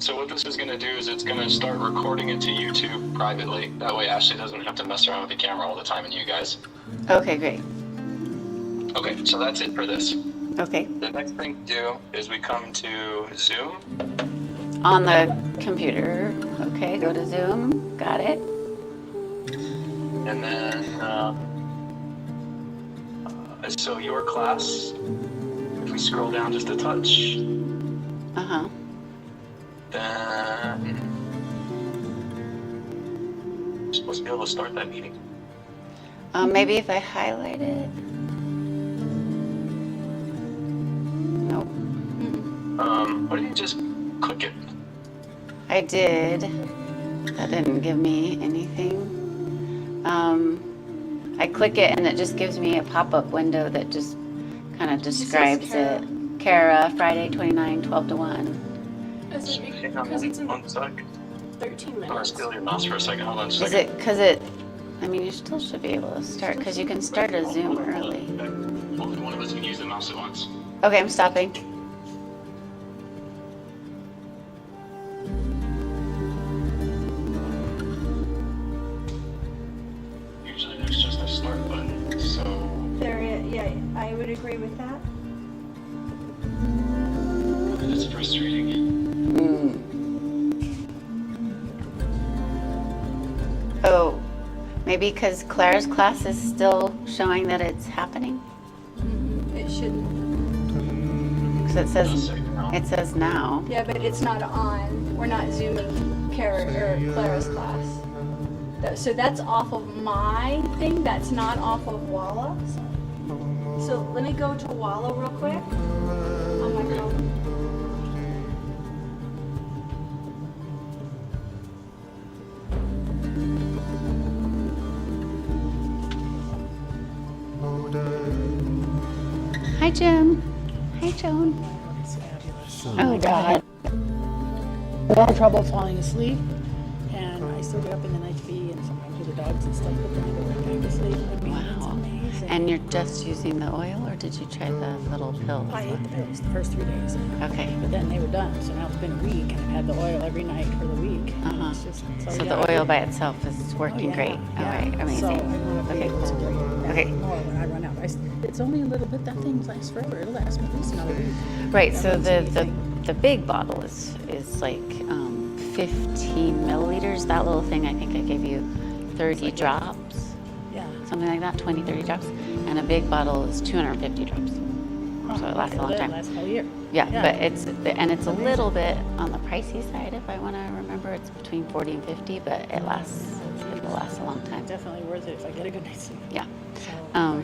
So what this is going to do is it's going to start recording it to YouTube privately. That way Ashley doesn't have to mess around with the camera all the time, and you guys. Okay, great. Okay, so that's it for this. Okay. The next thing to do is we come to Zoom. On the computer. Okay, go to Zoom. Got it. And then, so your class, if we scroll down just a touch, Uh-huh. then you're supposed to be able to start that meeting. Maybe if I highlight it. Nope. Why don't you just click it? I did. That didn't give me anything. I click it and it just gives me a pop-up window that just kind of describes it. Kara, Friday 29, 12 to 1. Because it's in 1 sec. 13 I'm gonna minutes. steal your mouse for a second. Hold on just a Is second. it, I mean, you still should be able to start because you can start a Zoom early. Only one of us can use the mouse at once. Okay, I'm stopping. Usually there's just a start button, so Yeah, I would agree with that. it's frustrating. Oh, maybe because Claire's class is still showing that it's happening? It shouldn't. Because it says now. Yeah, but it's not on. We're not zooming Clara's class. So that's off of my thing. That's not off of Walla. So let me go to Walla real quick on my phone. Hi, Jim. Hi, Joan. Oh, God. I have trouble falling asleep, and I still get up in the night to pee, and sometimes with the dogs and stuff, but then I go right back to sleep. I mean, it's Wow. amazing. And you're just using the oil, or did you try the little pills? I ate the pills the first 3 days, Okay. but then they were done. So now it's been a week, and I've had the oil every night for the week. and Uh-huh. it's just- So yeah. the oil by itself is working Oh, yeah, great. All yeah. right, So I amazing. want to be Okay, able to cool. drink that Okay. more when I run out. It's only a little bit. That thing lasts forever. It'll last me at least another week. Right, That so runs anything. the big bottle is like 15 milliliters. That little thing, I think I gave you 30 drops, Yeah. something like that, 20, 30 drops. And a big bottle is 250 drops. So it lasts a long It'll time. last all year. Yeah, Yeah. but it's a little bit on the pricey side if I want to remember. It's between 40 and 50, but it will last a long time. Definitely worth it if I get a good night's sleep. Yeah. So,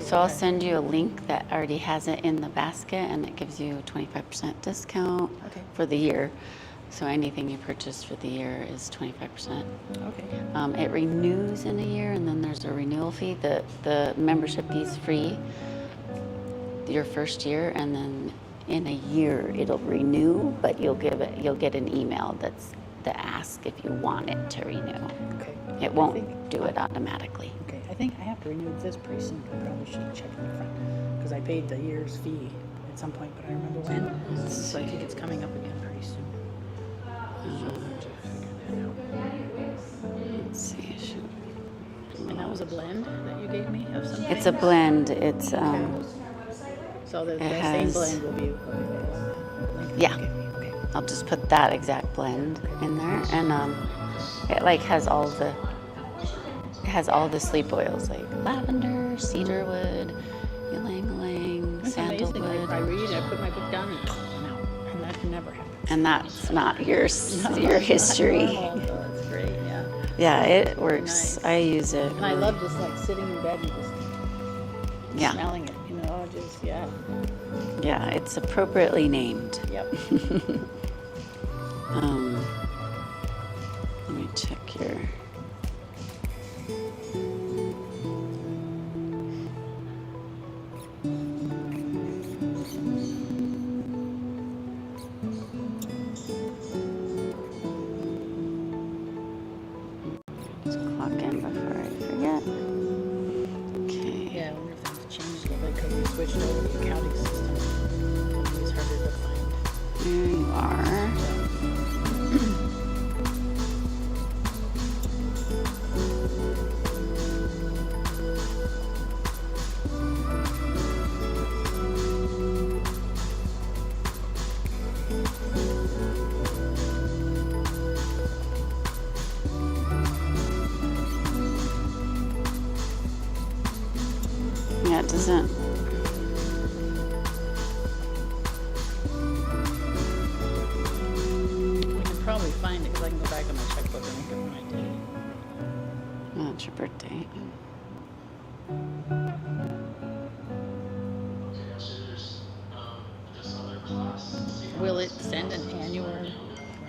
So I'll send you a link that already has it in the basket, and it gives you a 25% discount Okay. for the year. So anything you purchase for the year is 25%. Okay. It renews in a year, and then there's a renewal fee. The membership fee is free your first year, and then in a year it'll renew, but you'll get an email that's to ask if you want it to renew. Okay. It I won't think- do it automatically. Okay, I think I have to renew this pretty soon. I probably should check in the front because I paid the year's fee at some point, but I remember when. So I think it's coming up again pretty soon. Let's see. And that was a blend that you gave me of something. It's a blend. It's So the it same has- blend will be available. Yeah. Okay. I'll just put that exact blend in there, and it like has all the sleep oils like lavender, cedarwood, ylang ylang, It's amazing. Like, I sandalwood, read, I put my book down, and I'm out. And that never happens. and that's not your history. Oh, that's great. Yeah. Yeah, it works. Nice. I use it. And I love just like sitting in bed and just Yeah, smelling it. You know, just yeah. yeah, it's appropriately named. Yep. Let me check your. Let's clock in before I forget. Okay. Yeah, I wonder if things changed a little bit because we switched over to the accounting system. It was harder to find. There you are. doesn't. We can probably find it because I can go back on my checkbook and look at when I did it. Oh, it's your birthday. Will it send an annual?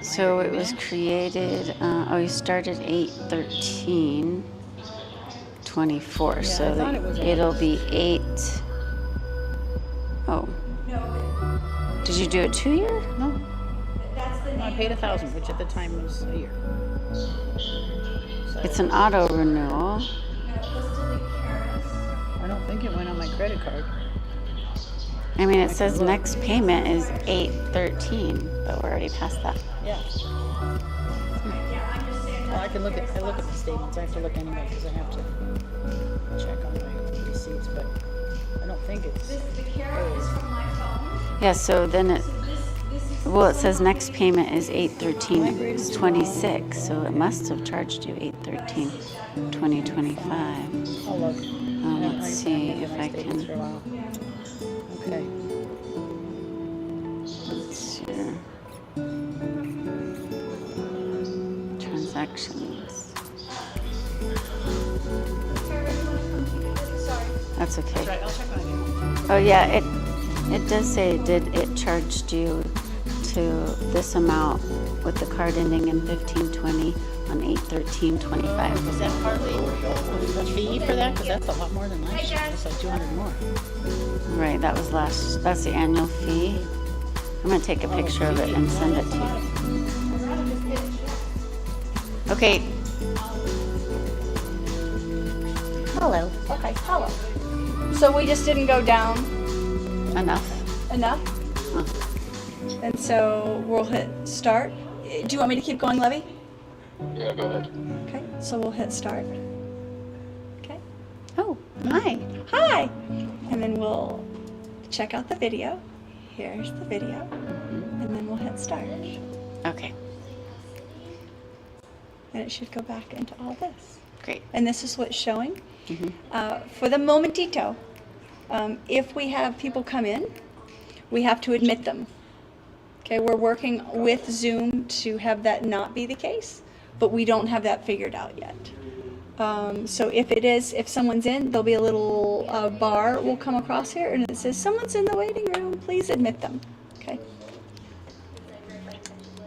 So it was created, you started 8/13/24. Yeah, So I thought it was it'll be 8. Oh. Did you do it 2-year? No, That's the I name. paid 1,000, which at the time was a year. So It's an auto renewal. No, it goes to the Karen's. I don't think it went on my credit card. I mean, it says next payment is 8/13, but we're already past that. Yeah. Well, I can look at the statements. I have to look anyway because I have to check on my receipts, but I don't think it's. The Karen is from my phone. Yeah, so then it, This is well, it says next payment is 8/13/26, so it must have charged you 8/13/2025. I'll look. Let's see if I can. For a while. Okay. Let's see here. Transactions. sorry. That's okay. That's right. I'll check on it. Oh yeah, it does say it charged you to this amount with the card ending in 1520 on 8/13/25. Is that partly a fee for that? Because that's a lot more than last year. It's like 200 more. Right, that's the annual fee. I'm gonna take a picture of it and send it to you. Okay. Hello. Okay, hello. So we just didn't go down Enough. enough? Huh. And so we'll hit start. Do you want me to keep going, Levy? Yeah, go ahead. Okay, so we'll hit start. Okay. Oh, hi. Hi! And then we'll check out the video. Here's the video. And then we'll hit start. Okay, And it should go back into all this. great. And this is what's showing. Mhm. For the momentito, if we have people come in, we have to admit them. Okay, we're working with Zoom to have that not be the case, but we don't have that figured out yet. So if someone's in, there'll be a little bar will come across here and it says, someone's in the waiting room, please admit them. Okay.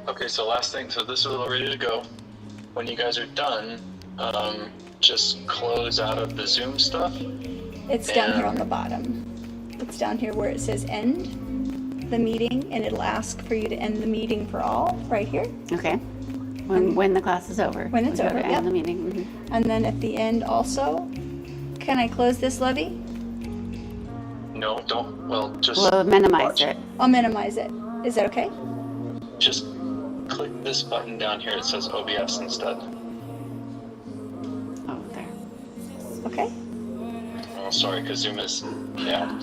Okay, so last thing, so this is all ready to go. When you guys are done, just close out of the Zoom stuff. It's down here on the bottom. It's down here where it says end the meeting, and it'll ask for you to end the meeting for all, right here. Okay. When the class is over. When it's we go over, to yep. end the meeting. Mhm. And then at the end also, can I close this, Levy? No, don't, well, just. We'll minimize watch. it. I'll minimize it. Is that okay? Just click this button down here, it says OBS instead. Oh, there. Okay. Oh, sorry, because Zoom is, yeah.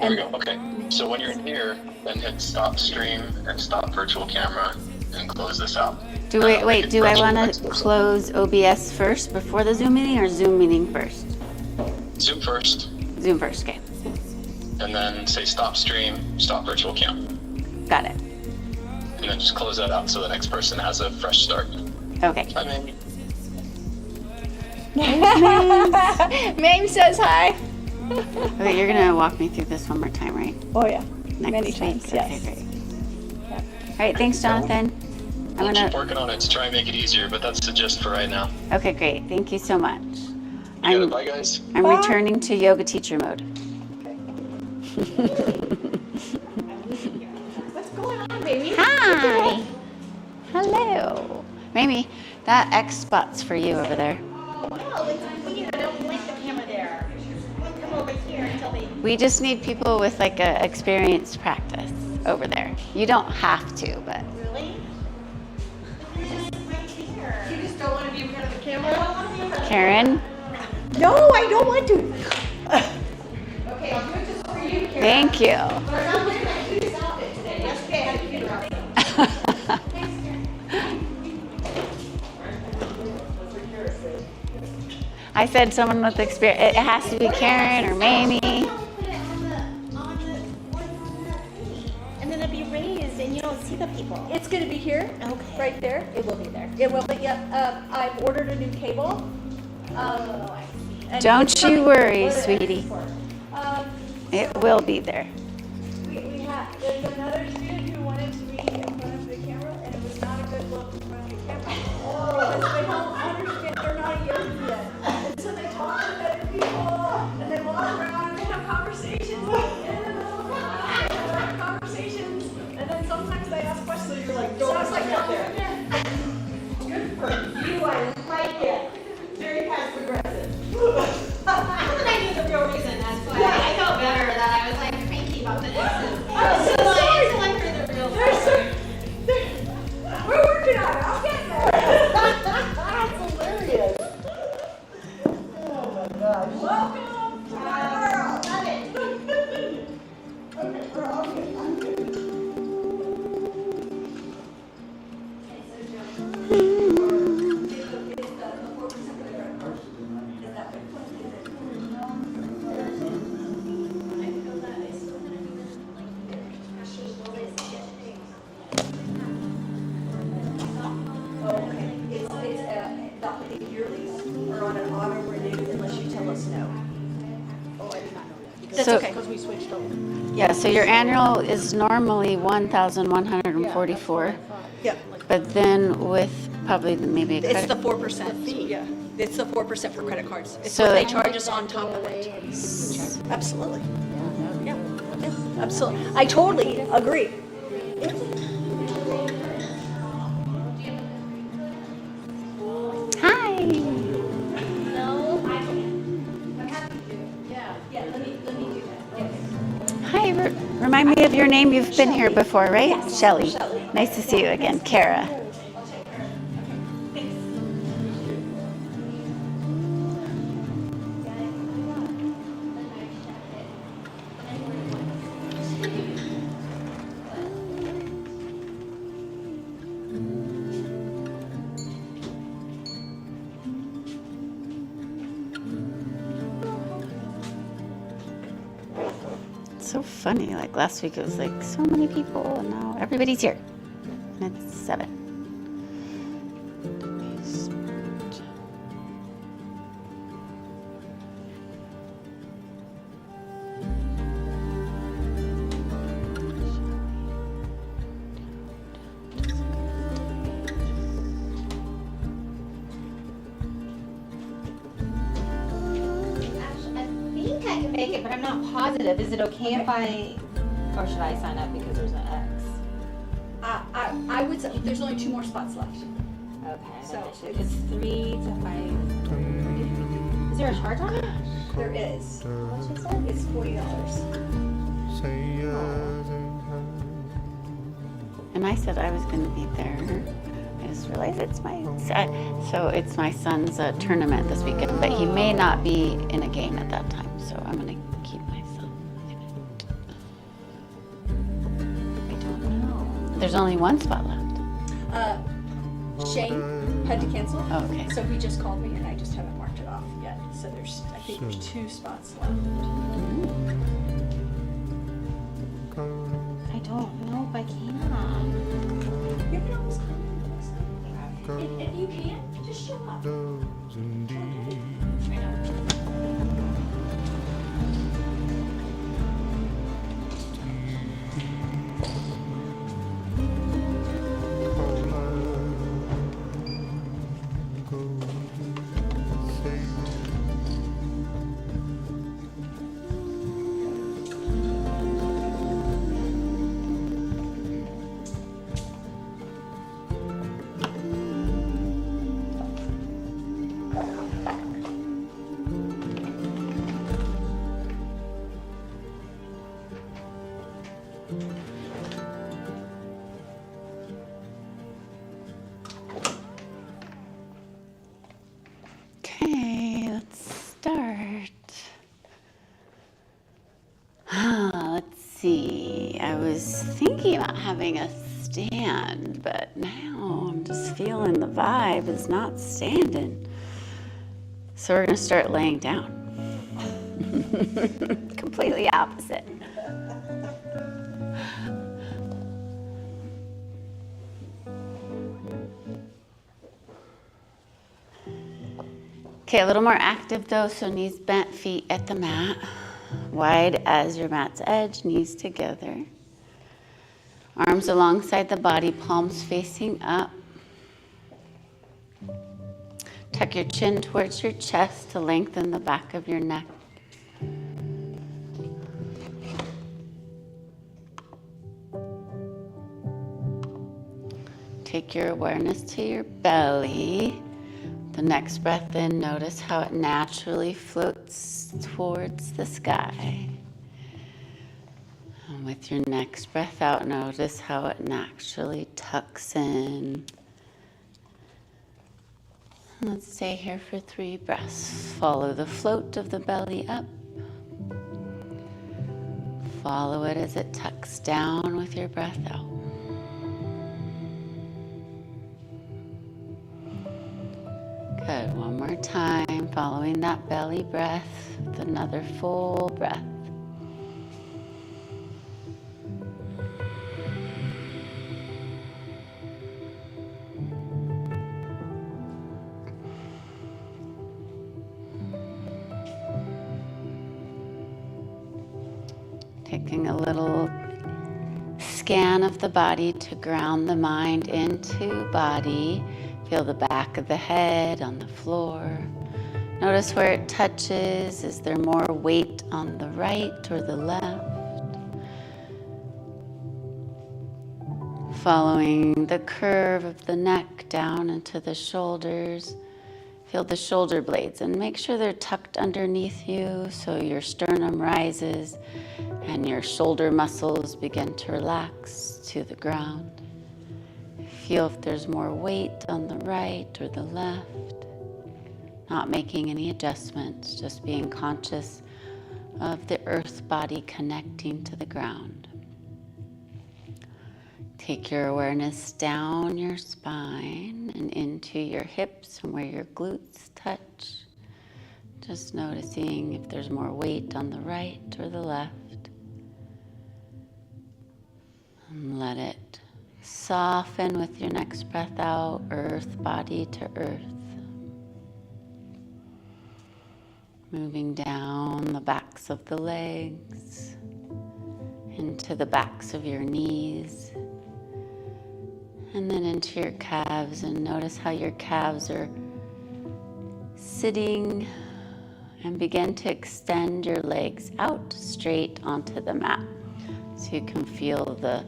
There we go, okay. So when you're in here, then hit stop stream and stop virtual camera and close this out. Do I want to close OBS first before the Zoom meeting or Zoom meeting first? Zoom first, Zoom first, okay. and then say stop stream, stop virtual cam. Got it. And then just close that out so the next person has a fresh start. Okay. I mean, Mame says hi. Okay, you're gonna walk me through this one more time, right? Oh yeah, Next many week? times. Okay, Yes. great. Yeah. All right, thanks, Jonathan. I'm we'll keep gonna. working on it to try and make it easier, but that's the gist for right now. Okay, great. Thank you so much. You got it, bye guys. I'm Bye. returning to yoga teacher mode. What's going on, baby? Hi. Hello. Mamie, that X spot's for you over there. No, it's weird. I don't like the camera there. Come over here until they. We just need people with like a experienced practice over there. You don't have to, but Really? Right here. You just don't want to be in front of the camera? Karen, No, I don't want to. Okay, I'll do it just for you. thank you. But I'm not wearing my cutest outfit today. Yesterday I had a cute outfit. I said someone with experience. It has to be Karen or Mamie. right there. It will be there. It will be, yep. I've ordered a new cable. I see. And Don't it's you coming. worry, What is it sweetie. for? Um, It will be there. there's another student who wanted to be in front of the camera, and it was not a good look in front of the camera. Because they don't understand, they're not young yet. And so they talk to better people, and they walk around, and they have conversations. And then they'll have conversations, and then sometimes they ask questions, and you're like, don't get there. Good for you, I like it. Very passive aggressive. I knew the real reason, that's why I felt better that I was like cranky about the X's. I'm so Until sorry. I heard the real We're working on it. I'll get there. That's hilarious. Oh my gosh. Welcome to my world. Love it. Okay, we're all good. I'm good. The yearlies are on an auto renew unless you tell us no. Oh, I did not know that. That's So- okay. Because we switched over. Yeah, so your annual is normally 1,144, Yep. but then with probably maybe a It's credit. the 4% fee. Yeah. It's the 4% for credit cards. It's So- what they charge us on top of it. Absolutely. Yeah. Yeah. Absolutely. I totally agree. Hi. No, I can. I'm happy to. Yeah. Yeah. Let me do that. Yes. Hi, remind me of your name. You've been here before, right? Yes. Shelley. Shelley. Nice to see you again. Kara. I'll take care of it. Okay. Thanks. It's so funny. Like last week, it was like so many people, and now everybody's here. And it's 7. Actually, I think I can make it, but I'm not positive. Is it okay if I, or should I sign up because there's an X? I would say there's only 2 more spots left. Okay. So, It's 3 to 5. Is there a charge on it? There is. What's it say? It's $40. And I said I was going to be there. I just realized it's it's my son's tournament this weekend, but he may not be in a game at that time, so I'm going to keep myself in it. I don't know. There's only 1 spot left. Shane had to cancel. Oh, okay. So he just called me and I just haven't marked it off yet. So I think there's 2 spots left. I don't know if I can. You can always come in. If you can't, just show up. Okay, let's start. Let's see. I was thinking about having a stand, but now I'm just feeling the vibe is not standing. So we're going to start laying down. Completely opposite. Okay, a little more active though, so knees bent, feet at the mat. Wide as your mat's edge, knees together. Arms alongside the body, palms facing up. Tuck your chin towards your chest to lengthen the back of your neck. Take your awareness to your belly. The next breath in, notice how it naturally floats towards the sky. And with your next breath out, notice how it naturally tucks in. Let's stay here for 3 breaths. Follow the float of the belly up. Follow it as it tucks down with your breath out. Good, one more time, following that belly breath with another full breath. Taking a little scan of the body to ground the mind into body. Feel the back of the head on the floor. Notice where it touches. Is there more weight on the right or the left? Following the curve of the neck down into the shoulders. Feel the shoulder blades and make sure they're tucked underneath you so your sternum rises and your shoulder muscles begin to relax to the ground. Feel if there's more weight on the right or the left. Not making any adjustments, just being conscious of the earth body connecting to the ground. Take your awareness down your spine and into your hips and where your glutes touch. Just noticing if there's more weight on the right or the left. And let it soften with your next breath out, earth body to earth. Moving down the backs of the legs, into the backs of your knees, and then into your calves. And notice how your calves are sitting, and begin to extend your legs out straight onto the mat. So you can feel the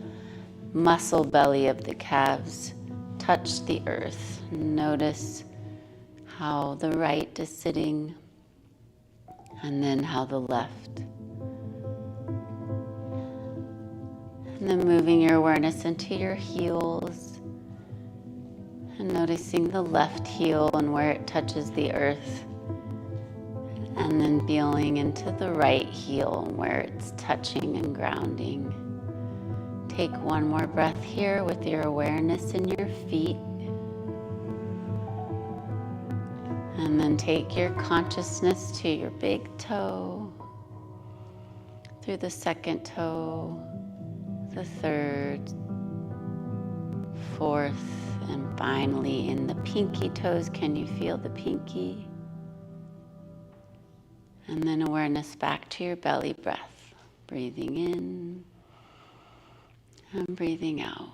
muscle belly of the calves touch the earth. Notice how the right is sitting and then how the left. And then moving your awareness into your heels and noticing the left heel and where it touches the earth. And then feeling into the right heel where it's touching and grounding. Take one more breath here with your awareness in your feet. And then take your consciousness to your big toe, through the second toe, the third, fourth, and finally in the pinky toes. Can you feel the pinky? And then awareness back to your belly breath. Breathing in and breathing out.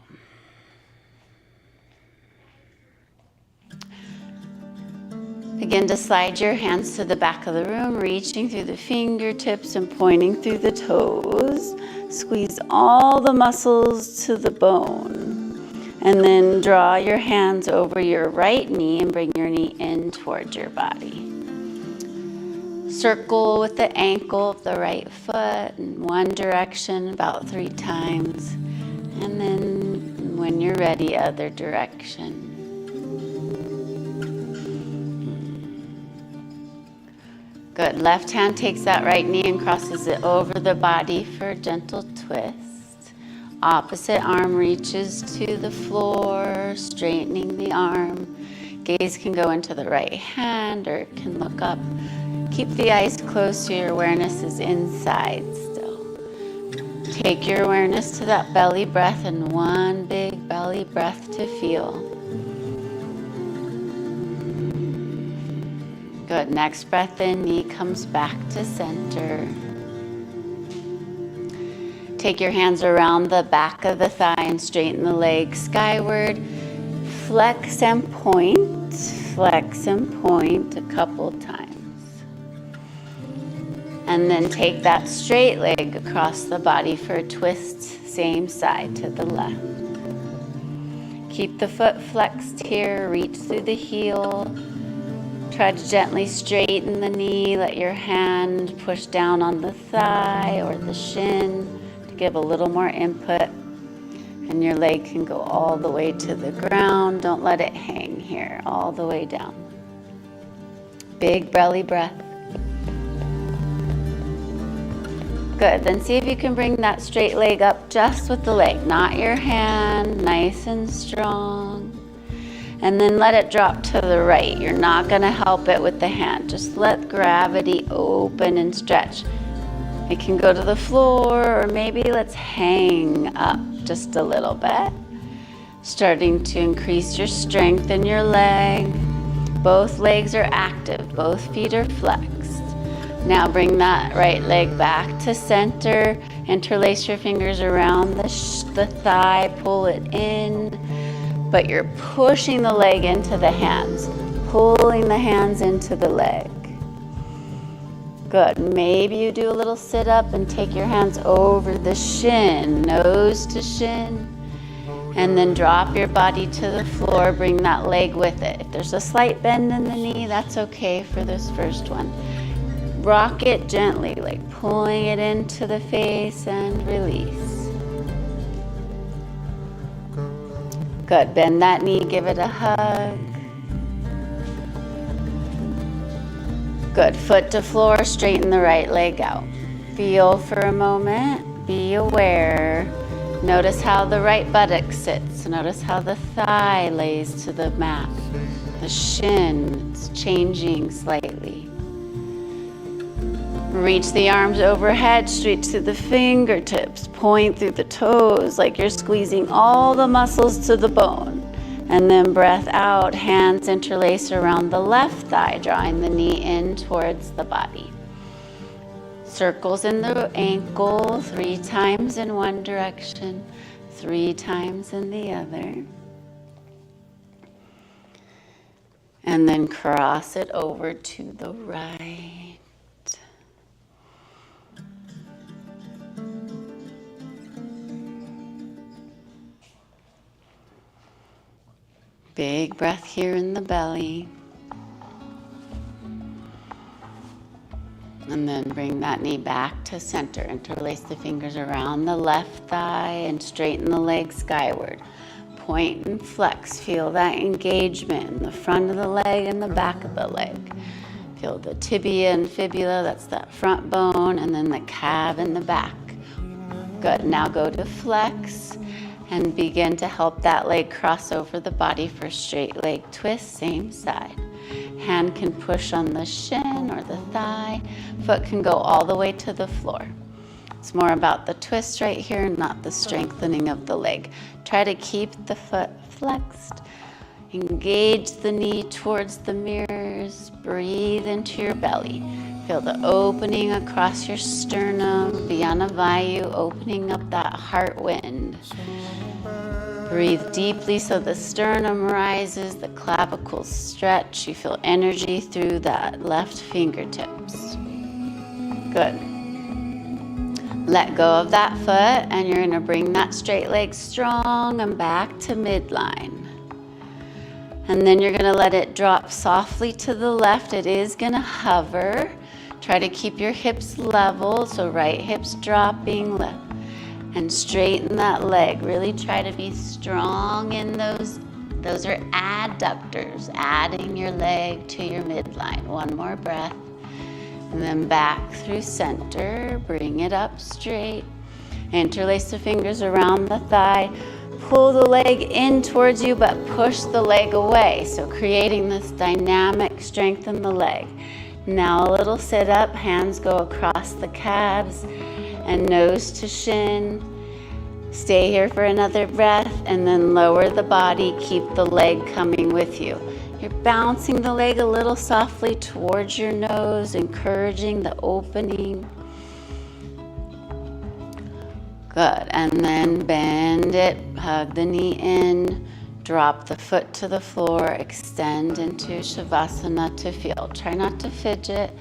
Begin to slide your hands to the back of the room, reaching through the fingertips and pointing through the toes. Squeeze all the muscles to the bone. And then draw your hands over your right knee and bring your knee in towards your body. Circle with the ankle of the right foot in one direction about 3 times. And then when you're ready, other direction. Good. Left hand takes that right knee and crosses it over the body for a gentle twist. Opposite arm reaches to the floor, straightening the arm. Gaze can go into the right hand or it can look up. Keep the eyes closed so your awareness is inside still. Take your awareness to that belly breath and one big belly breath to feel. Good. Next breath in, knee comes back to center. Take your hands around the back of the thigh and straighten the leg skyward. Flex and point a couple times. And then take that straight leg across the body for a twist, same side to the left. Keep the foot flexed here, reach through the heel. Try to gently straighten the knee, let your hand push down on the thigh or the shin to give a little more input. And your leg can go all the way to the ground. Don't let it hang here, all the way down. Big belly breath. Good, then see if you can bring that straight leg up just with the leg, not your hand, nice and strong. And then let it drop to the right. You're not gonna help it with the hand. Just let gravity open and stretch. It can go to the floor, or maybe let's hang up just a little bit. Starting to increase your strength in your leg. Both legs are active, both feet are flexed. Now bring that right leg back to center. Interlace your fingers around the thigh, pull it in. But you're pushing the leg into the hands, pulling the hands into the leg. Good. Maybe you do a little sit up and take your hands over the shin, nose to shin. And then drop your body to the floor, bring that leg with it. If there's a slight bend in the knee, that's okay for this first one. Rock it gently, like pulling it into the face and release. Good, bend that knee, give it a hug. Good, foot to floor, straighten the right leg out. Feel for a moment, be aware. Notice how the right buttock sits. Notice how the thigh lays to the mat. The shin is changing slightly. Reach the arms overhead, straight to the fingertips. Point through the toes like you're squeezing all the muscles to the bone. And then breath out, hands interlace around the left thigh, drawing the knee in towards the body. Circles in the ankle, 3 times in one direction, 3 times in the other. And then cross it over to the right. Big breath here in the belly. And then bring that knee back to center. Interlace the fingers around the left thigh and straighten the leg skyward. Point and flex. Feel that engagement in the front of the leg and the back of the leg. Feel the tibia and fibula, that's that front bone, and then the calf in the back. Good, now go to flex. And begin to help that leg cross over the body for a straight leg twist, same side. Hand can push on the shin or the thigh. Foot can go all the way to the floor. It's more about the twist right here, not the strengthening of the leg. Try to keep the foot flexed. Engage the knee towards the mirrors. Breathe into your belly. Feel the opening across your sternum, Vyanavayu, opening up that heart wind. Breathe deeply so the sternum rises, the clavicles stretch. You feel energy through that left fingertips. Good. Let go of that foot and you're gonna bring that straight leg strong and back to midline. And then you're gonna let it drop softly to the left. It is gonna hover. Try to keep your hips level, so right hip's dropping, left. And straighten that leg. Really try to be strong in those. Those are adductors, adding your leg to your midline. One more breath. And then back through center. Bring it up straight. Interlace the fingers around the thigh. Pull the leg in towards you, but push the leg away. So creating this dynamic strength in the leg. Now a little sit up. Hands go across the calves and nose to shin. Stay here for another breath and then lower the body. Keep the leg coming with you. You're bouncing the leg a little softly towards your nose, encouraging the opening. Good. And then bend it, hug the knee in, drop the foot to the floor, extend into Shavasana to feel. Try not to fidget.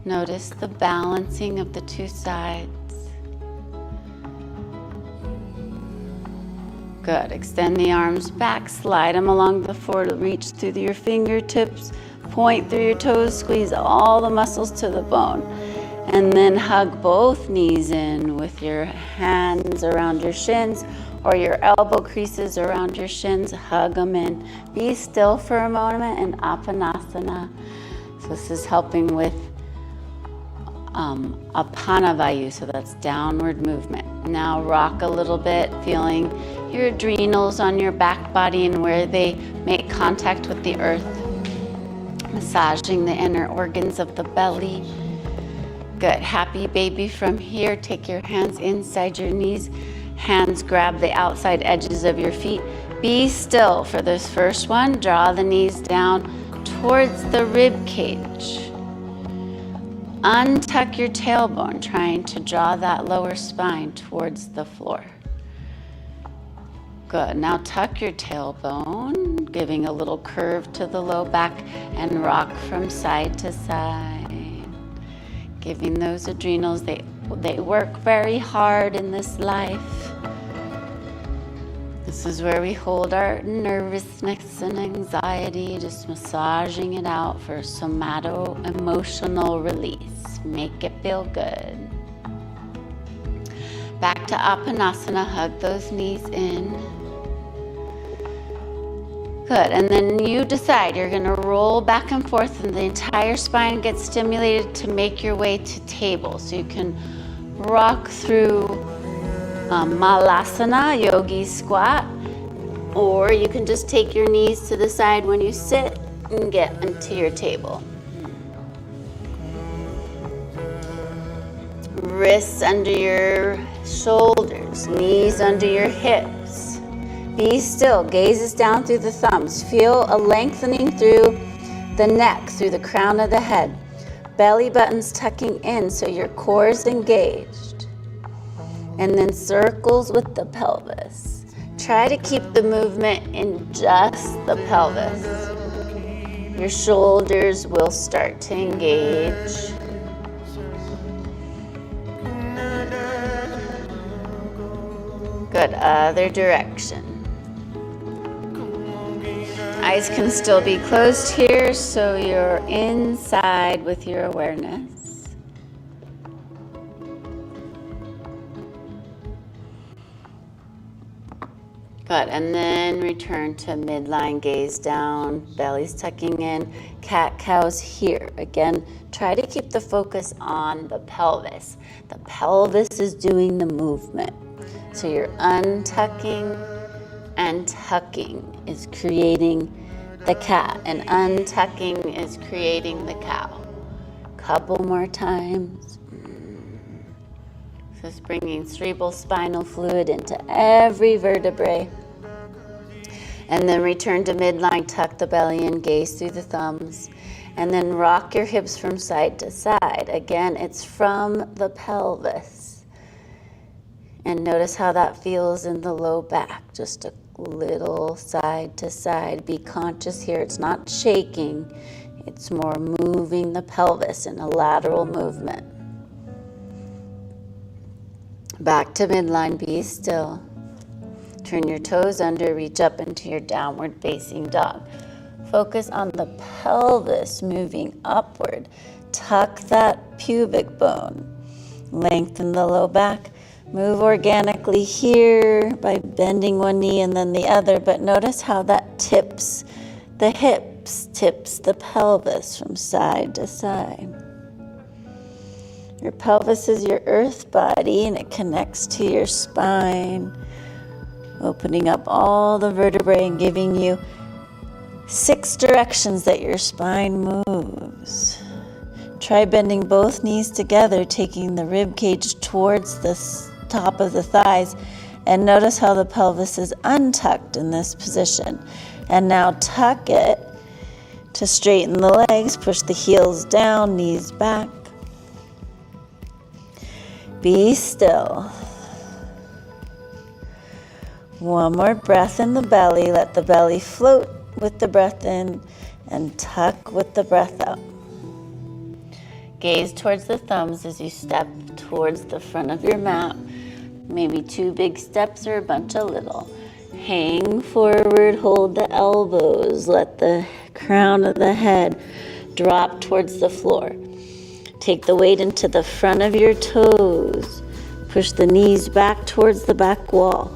Notice the balancing of the two sides. Good. Extend the arms back, slide them along the floor to reach through your fingertips, point through your toes, squeeze all the muscles to the bone. And then hug both knees in with your hands around your shins or your elbow creases around your shins. Hug them in. Be still for a moment in Apanasana. So this is helping with Apanavayu, so that's downward movement. Now rock a little bit, feeling your adrenals on your back body and where they make contact with the earth, massaging the inner organs of the belly. Good. Happy baby from here. Take your hands inside your knees. Hands grab the outside edges of your feet. Be still for this first one. Draw the knees down towards the rib cage. Untuck your tailbone, trying to draw that lower spine towards the floor. Good. Now tuck your tailbone, giving a little curve to the low back, and rock from side to side. Giving those adrenals, they work very hard in this life. This is where we hold our nervousness and anxiety, just massaging it out for somato-emotional release. Make it feel good. Back to Apanasana, hug those knees in. Good, and then you decide you're gonna roll back and forth and the entire spine gets stimulated to make your way to table. So you can rock through Malasana, yogi squat, or you can just take your knees to the side when you sit and get into your table. Wrists under your shoulders, knees under your hips. Be still, gazes down through the thumbs. Feel a lengthening through the neck, through the crown of the head. Belly buttons tucking in so your core is engaged. And then circles with the pelvis. Try to keep the movement in just the pelvis. Your shoulders will start to engage. Good, other direction. Eyes can still be closed here, so you're inside with your awareness. Good, and then return to midline, gaze down, belly's tucking in, cat-cows here. Again, try to keep the focus on the pelvis. The pelvis is doing the movement. So you're untucking and tucking is creating the cat, and untucking is creating the cow. Couple more times. Just bringing cerebral spinal fluid into every vertebrae. And then return to midline, tuck the belly in, gaze through the thumbs. And then rock your hips from side to side. Again, it's from the pelvis. And notice how that feels in the low back, just a little side to side. Be conscious here, it's not shaking, it's more moving the pelvis in a lateral movement. Back to midline, be still. Turn your toes under, reach up into your downward facing dog. Focus on the pelvis moving upward. Tuck that pubic bone. Lengthen the low back. Move organically here by bending one knee and then the other, but notice how that tips the hips, tips the pelvis from side to side. Your pelvis is your earth body and it connects to your spine, opening up all the vertebrae and giving you 6 directions that your spine moves. Try bending both knees together, taking the rib cage towards the top of the thighs, And notice how the pelvis is untucked in this position. And now tuck it to straighten the legs. Push the heels down, knees back. Be still. One more breath in the belly. Let the belly float with the breath in and tuck with the breath out. Gaze towards the thumbs as you step towards the front of your mat. Maybe 2 big steps or a bunch of little. Hang forward, hold the elbows. Let the crown of the head drop towards the floor. Take the weight into the front of your toes. Push the knees back towards the back wall.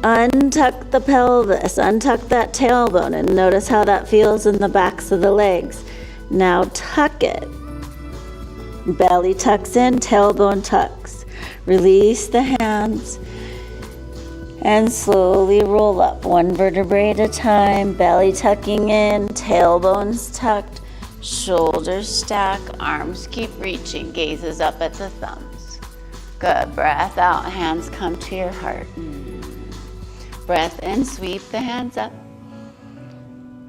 Untuck the pelvis, untuck that tailbone, and notice how that feels in the backs of the legs. Now tuck it. Belly tucks in, tailbone tucks. Release the hands and slowly roll up 1 vertebrae at a time. Belly tucking in, tailbones tucked, shoulders stack, arms keep reaching, gazes up at the thumbs. Good, breath out, hands come to your heart. Breath in, sweep the hands up.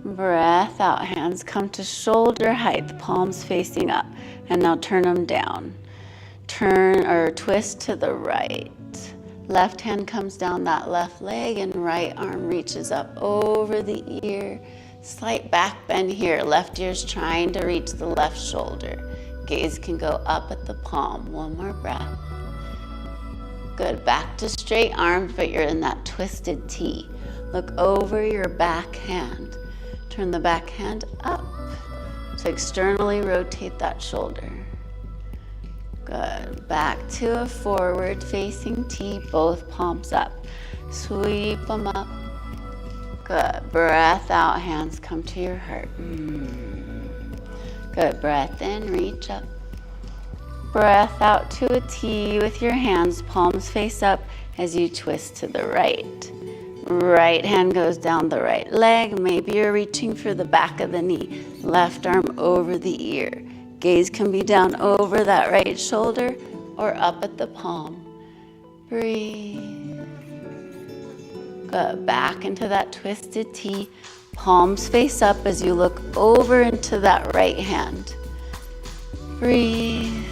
Breath out, hands come to shoulder height, palms facing up. And now turn them down. Turn or twist to the right. Left hand comes down that left leg and right arm reaches up over the ear. Slight back bend here. Left ear's trying to reach the left shoulder. Gaze can go up at the palm. 1 more breath. Good, back to straight arms, but you're in that twisted T. Look over your back hand. Turn the back hand up to externally rotate that shoulder. Good, back to a forward facing T, both palms up. Sweep them up. Good, breath out, hands come to your heart. Good, breath in, reach up. Breath out to a T with your hands, palms face up as you twist to the right. Right hand goes down the right leg. Maybe you're reaching for the back of the knee. Left arm over the ear. Gaze can be down over that right shoulder or up at the palm. Breathe. Good. Back into that twisted T. Palms face up as you look over into that right hand. Breathe.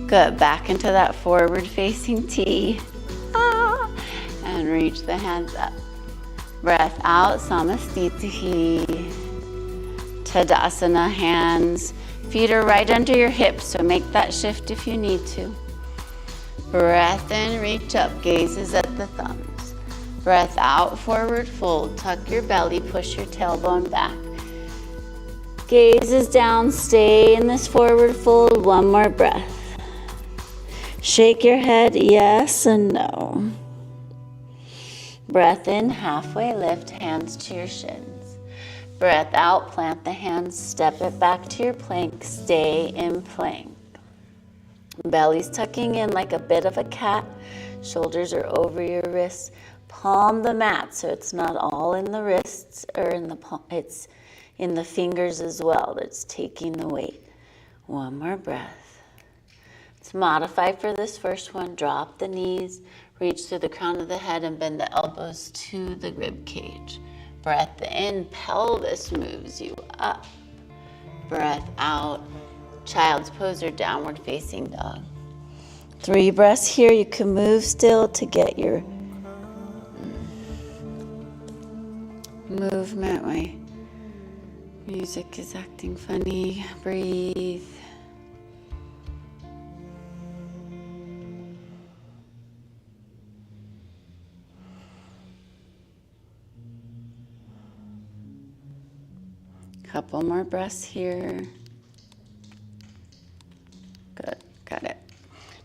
Good. Back into that forward facing T. And reach the hands up. Breath out, Samastitihi. Tadasana, hands. Feet are right under your hips, so make that shift if you need to. Breath in, reach up, gazes at the thumbs. Breath out, forward fold. Tuck your belly, push your tailbone back. Gazes down, stay in this forward fold. 1 more breath. Shake your head, yes and no. Breath in, halfway lift, hands to your shins. Breath out, plant the hands, step it back to your plank, stay in plank. Belly's tucking in like a bit of a cat. Shoulders are over your wrists. Palm the mat so it's not all in the wrists or in the palm, it's in the fingers as well that's taking the weight. 1 more breath. Let's modify for this first one. Drop the knees. Reach through the crown of the head and bend the elbows to the rib cage. Breath in, pelvis moves you up. Breath out, child's pose or downward facing dog. 3 breaths here. You can move still to get your movement. My music is acting funny. Breathe. Couple more breaths here. Good, got it.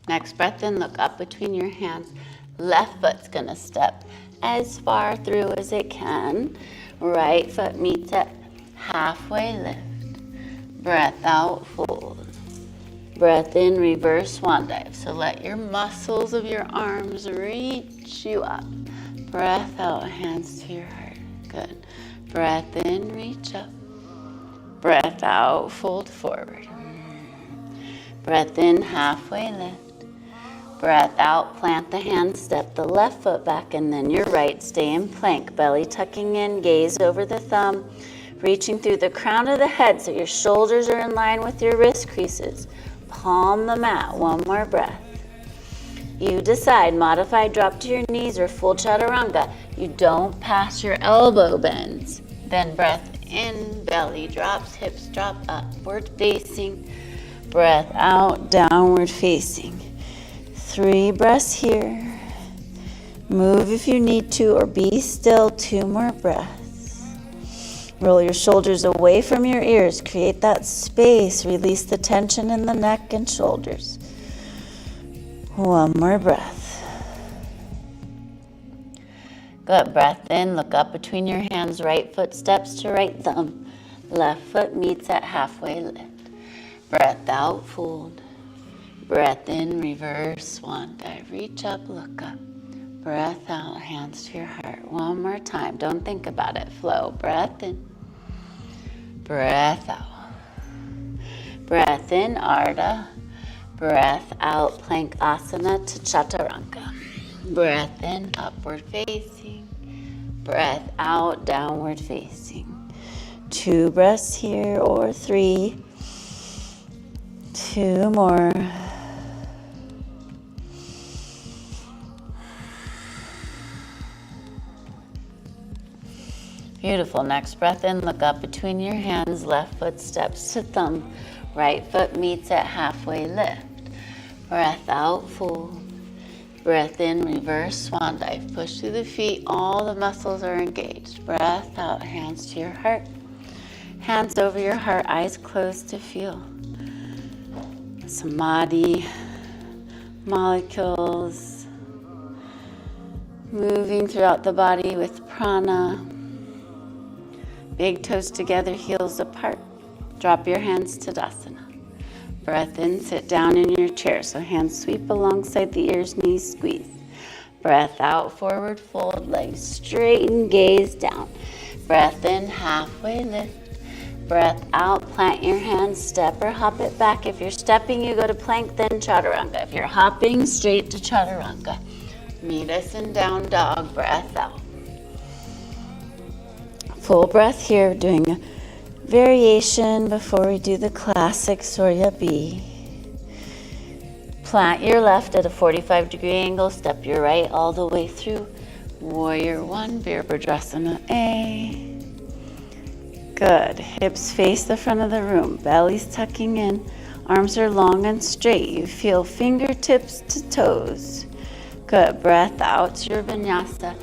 Next breath in, look up between your hands. Left foot's gonna step as far through as it can. Right foot meets it, halfway lift. Breath out, fold. Breath in, reverse swan dive. So let your muscles of your arms reach you up. Breath out, hands to your heart. Good. Breath in, reach up. Breath out, fold forward. Breath in, halfway lift. Breath out, plant the hand, step the left foot back, and then your right. Stay in plank, belly tucking in, gaze over the thumb, reaching through the crown of the head so your shoulders are in line with your wrist creases. Palm the mat, one more breath. You decide, modified drop to your knees or full chaturanga. You don't pass your elbow bends. Then breath in, belly drops, hips drop, upward facing. Breath out, downward facing. 3 breaths here. Move if you need to or be still. 2 more breaths. Roll your shoulders away from your ears. Create that space. Release the tension in the neck and shoulders. 1 more breath. Good. Breath in. Look up between your hands. Right foot steps to right thumb. Left foot meets at halfway lift. Breath out. Fold. Breath in. Reverse swan dive. Reach up. Look up. Breath out. Hands to your heart. 1 more time. Don't think about it. Flow. Breath in. Breath out. Breath in. Ardha. Breath out, plank asana to chaturanga. Breath in, upward facing. Breath out, downward facing. 2 breaths here or 3. 2 more. Beautiful. Next breath in, look up between your hands. Left foot steps to thumb. Right foot meets at halfway lift. Breath out, fold. Breath in, reverse swan dive. Push through the feet, all the muscles are engaged. Breath out, hands to your heart. Hands over your heart, eyes closed to feel samadhi molecules moving throughout the body with prana. Big toes together, heels apart. Drop your hands to Tadasana. Breath in, sit down in your chair. So hands sweep alongside the ears, knees squeeze. Breath out, forward fold, legs straighten, gaze down. Breath in, halfway lift. Breath out, plant your hands, step or hop it back. If you're stepping, you go to plank, then chaturanga. If you're hopping, straight to chaturanga. Meet us in down dog, breath out. Full breath here, doing a variation before we do the classic Surya B. Plant your left at a 45-degree angle, step your right all the way through. Warrior 1, Virabhadrasana A. Good. Hips face the front of the room, belly's tucking in, arms are long and straight. You feel fingertips to toes. Good. Breath out to your vinyasa.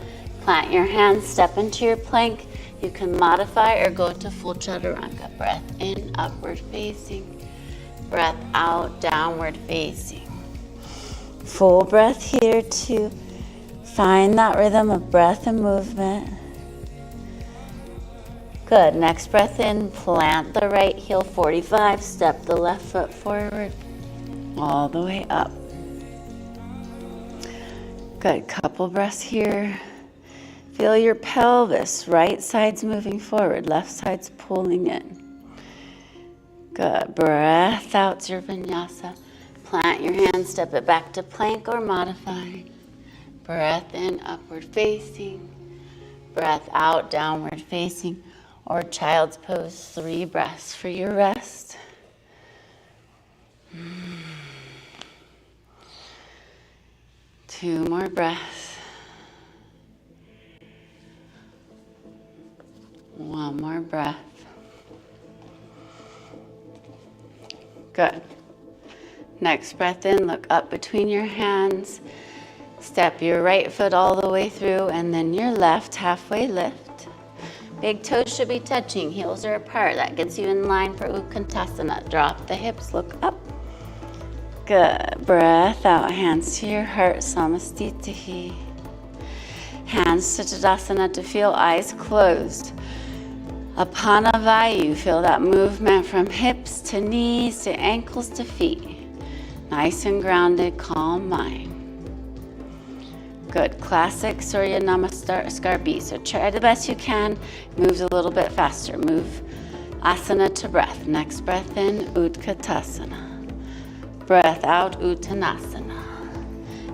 Plant your hands, step into your plank. You can modify or go to full chaturanga. Breath in, upward facing. Breath out, downward facing. Full breath here to find that rhythm of breath and movement. Good. Next breath in, plant the right heel 45, step the left foot forward, all the way up. Good. Couple breaths here. Feel your pelvis, right side's moving forward, left side's pulling in. Good. Breath out to your vinyasa. Plant your hands, step it back to plank or modify. Breath in, upward facing. Breath out, downward facing. Or child's pose, 3 breaths for your rest. 2 more breaths. 1 more breath. Good. Next breath in, look up between your hands. Step your right foot all the way through and then your left halfway lift. Big toes should be touching, heels are apart. That gets you in line for Utkatasana. Drop the hips, look up. Good. Breath out, hands to your heart, Samastitihi. Hands to Tadasana to feel, eyes closed. Apanavayu, feel that movement from hips to knees to ankles to feet. Nice and grounded, calm mind. Good. Classic Surya Namaskar B. So try the best you can. Moves a little bit faster. Move asana to breath. Next breath in, Utkatasana. Breath out, Uttanasana.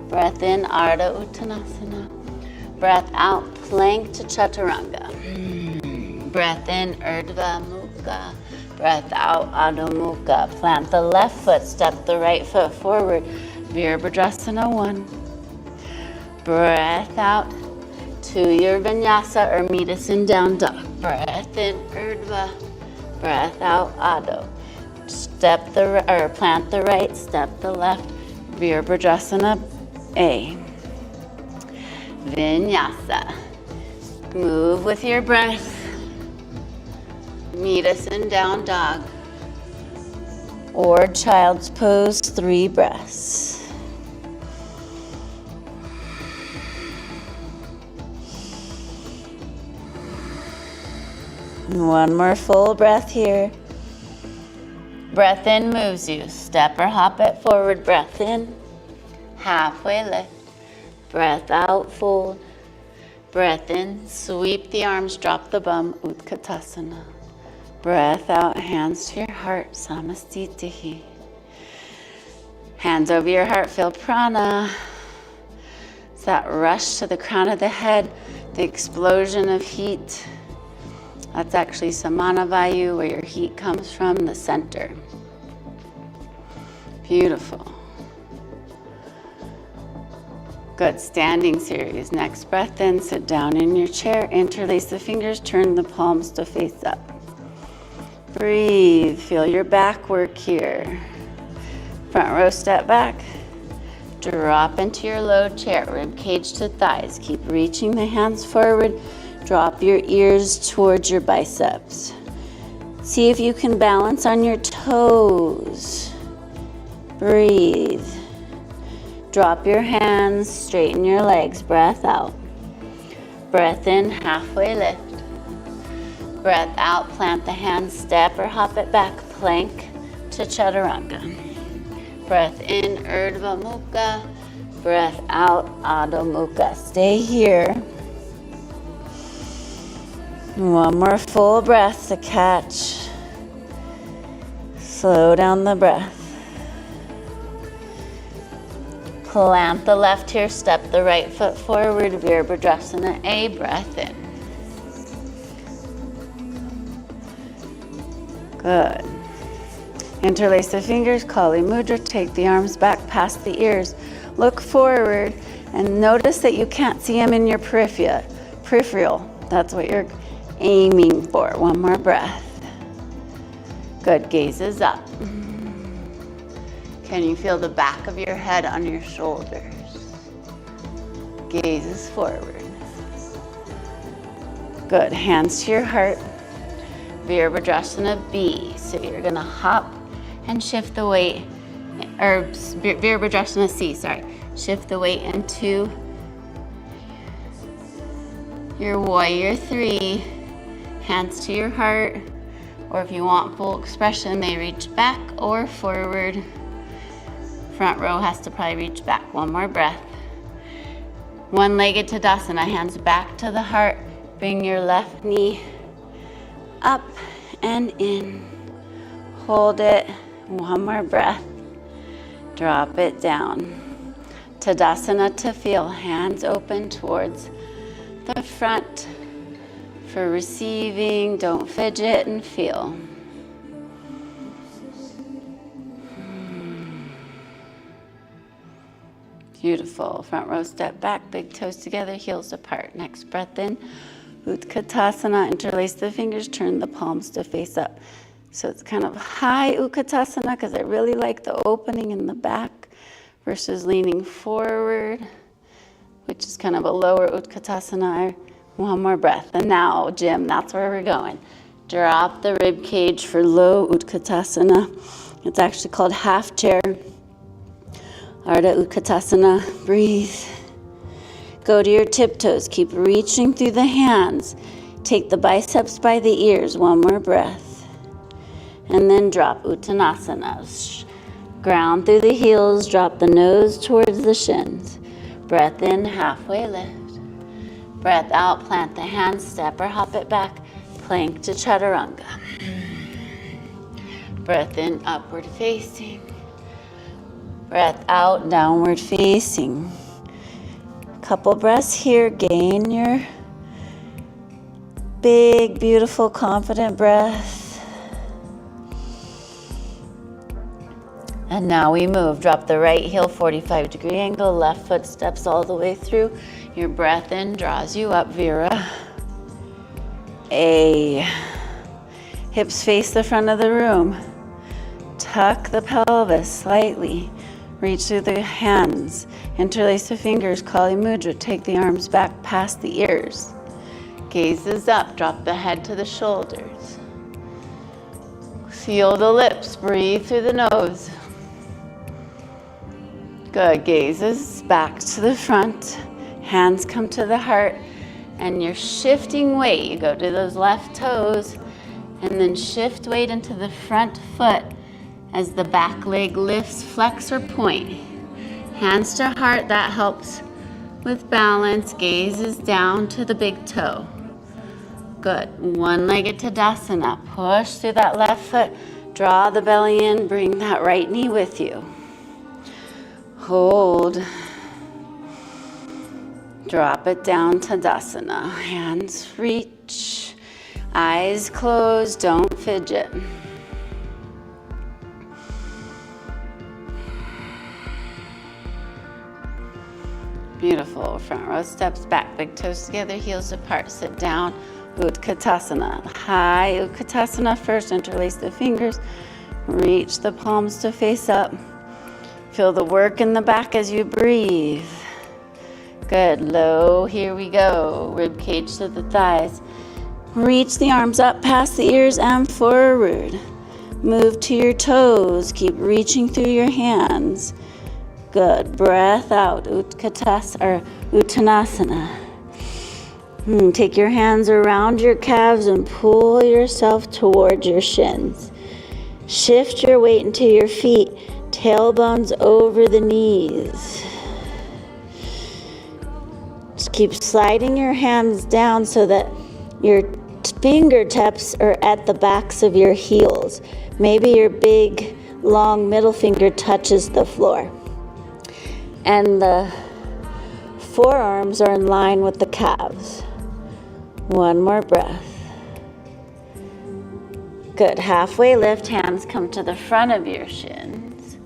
Breath in, Ardha Uttanasana. Breath out, plank to Chaturanga. Breath in, Urdhva Mukha. Breath out, Adho Mukha. Plant the left foot, step the right foot forward. Virabhadrasana 1. Breath out to your vinyasa or meet us in down dog. Breath in, Urdhva. Breath out, Adho. Step the plant the right, step the left. Virabhadrasana A. Vinyasa. Move with your breath. Meet us in down dog. Or child's pose, 3 breaths. One more full breath here. Breath in moves you. Step or hop it forward. Breath in. Halfway lift. Breath out, fold. Breath in, sweep the arms, drop the bum, Utkatasana. Breath out, hands to your heart, Samastitihi. Hands over your heart, feel prana. It's that rush to the crown of the head, the explosion of heat. That's actually Samanavayu, where your heat comes from, the center. Beautiful. Good, standing series. Next breath in, sit down in your chair, interlace the fingers, turn the palms to face up. Breathe, feel your back work here. Front row step back. Drop into your low chair, rib cage to thighs. Keep reaching the hands forward. Drop your ears towards your biceps. See if you can balance on your toes. Breathe. Drop your hands, straighten your legs. Breath out. Breath in, halfway lift. Breath out, plant the hands, step or hop it back, plank to Chaturanga. Breath in, Urdhva Mukha. Breath out, Adho Mukha. Stay here. One more full breath to catch. Slow down the breath. Plant the left here, step the right foot forward, Virabhadrasana A, breath in. Good. Interlace the fingers, Kali Mudra, take the arms back past the ears. Look forward and notice that you can't see them in your peripheral. That's what you're aiming for. One more breath. Good, gaze is up. Can you feel the back of your head on your shoulders? Gaze is forward. Good, hands to your heart. Virabhadrasana B. So you're gonna hop and shift the weight, or Virabhadrasana C, sorry. Shift the weight into your warrior 3. Hands to your heart, or if you want full expression, they reach back or forward. Front row has to probably reach back. One more breath. One-legged Tadasana, hands back to the heart. Bring your left knee up and in. Hold it. One more breath. Drop it down. Tadasana to feel. Hands open towards the front. For receiving, don't fidget and feel. Beautiful. Front row step back, big toes together, heels apart. Next breath in, Utkatasana. Interlace the fingers, turn the palms to face up. So it's kind of high Utkatasana because I really like the opening in the back versus leaning forward, which is kind of a lower Utkatasana. One more breath. And now, Jim, that's where we're going. Drop the rib cage for low Utkatasana. It's actually called half chair. Ardha Utkatasana. Breathe. Go to your tiptoes. Keep reaching through the hands. Take the biceps by the ears. One more breath. And then drop Uttanasana. Ground through the heels. Drop the nose towards the shins. Breath in, halfway lift. Breath out, plant the hands, step or hop it back. Plank to Chaturanga. Breath in, upward facing. Breath out, downward facing. Couple breaths here. Gain your big, beautiful, confident breath. And now we move. Drop the right heel, 45-degree angle. Left foot steps all the way through. Your breath in draws you up, Vera. A. Hips face the front of the room. Tuck the pelvis slightly. Reach through the hands. Interlace the fingers, Kali Mudra. Take the arms back past the ears. Gazes up. Drop the head to the shoulders. Seal the lips. Breathe through the nose. Good. Gazes back to the front. Hands come to the heart. And you're shifting weight. You go to those left toes. And then shift weight into the front foot as the back leg lifts, flex or point. Hands to heart. That helps with balance. Gazes down to the big toe. Good. One-legged Tadasana. Push through that left foot. Draw the belly in. Bring that right knee with you. Hold. Drop it down to Tadasana. Hands reach. Eyes closed. Don't fidget. Beautiful. Front row steps back. Big toes together. Heels apart. Sit down. Utkatasana. High Utkatasana first. Interlace the fingers. Reach the palms to face up. Feel the work in the back as you breathe. Good. Low. Here we go. Rib cage to the thighs. Reach the arms up past the ears and forward. Move to your toes. Keep reaching through your hands. Good. Breath out. Uttanasana. Take your hands around your calves and pull yourself towards your shins. Shift your weight into your feet. Tailbones over the knees. Just keep sliding your hands down so that your fingertips are at the backs of your heels. Maybe your big, long middle finger touches the floor. And the forearms are in line with the calves. One more breath. Good. Halfway lift. Hands come to the front of your shins.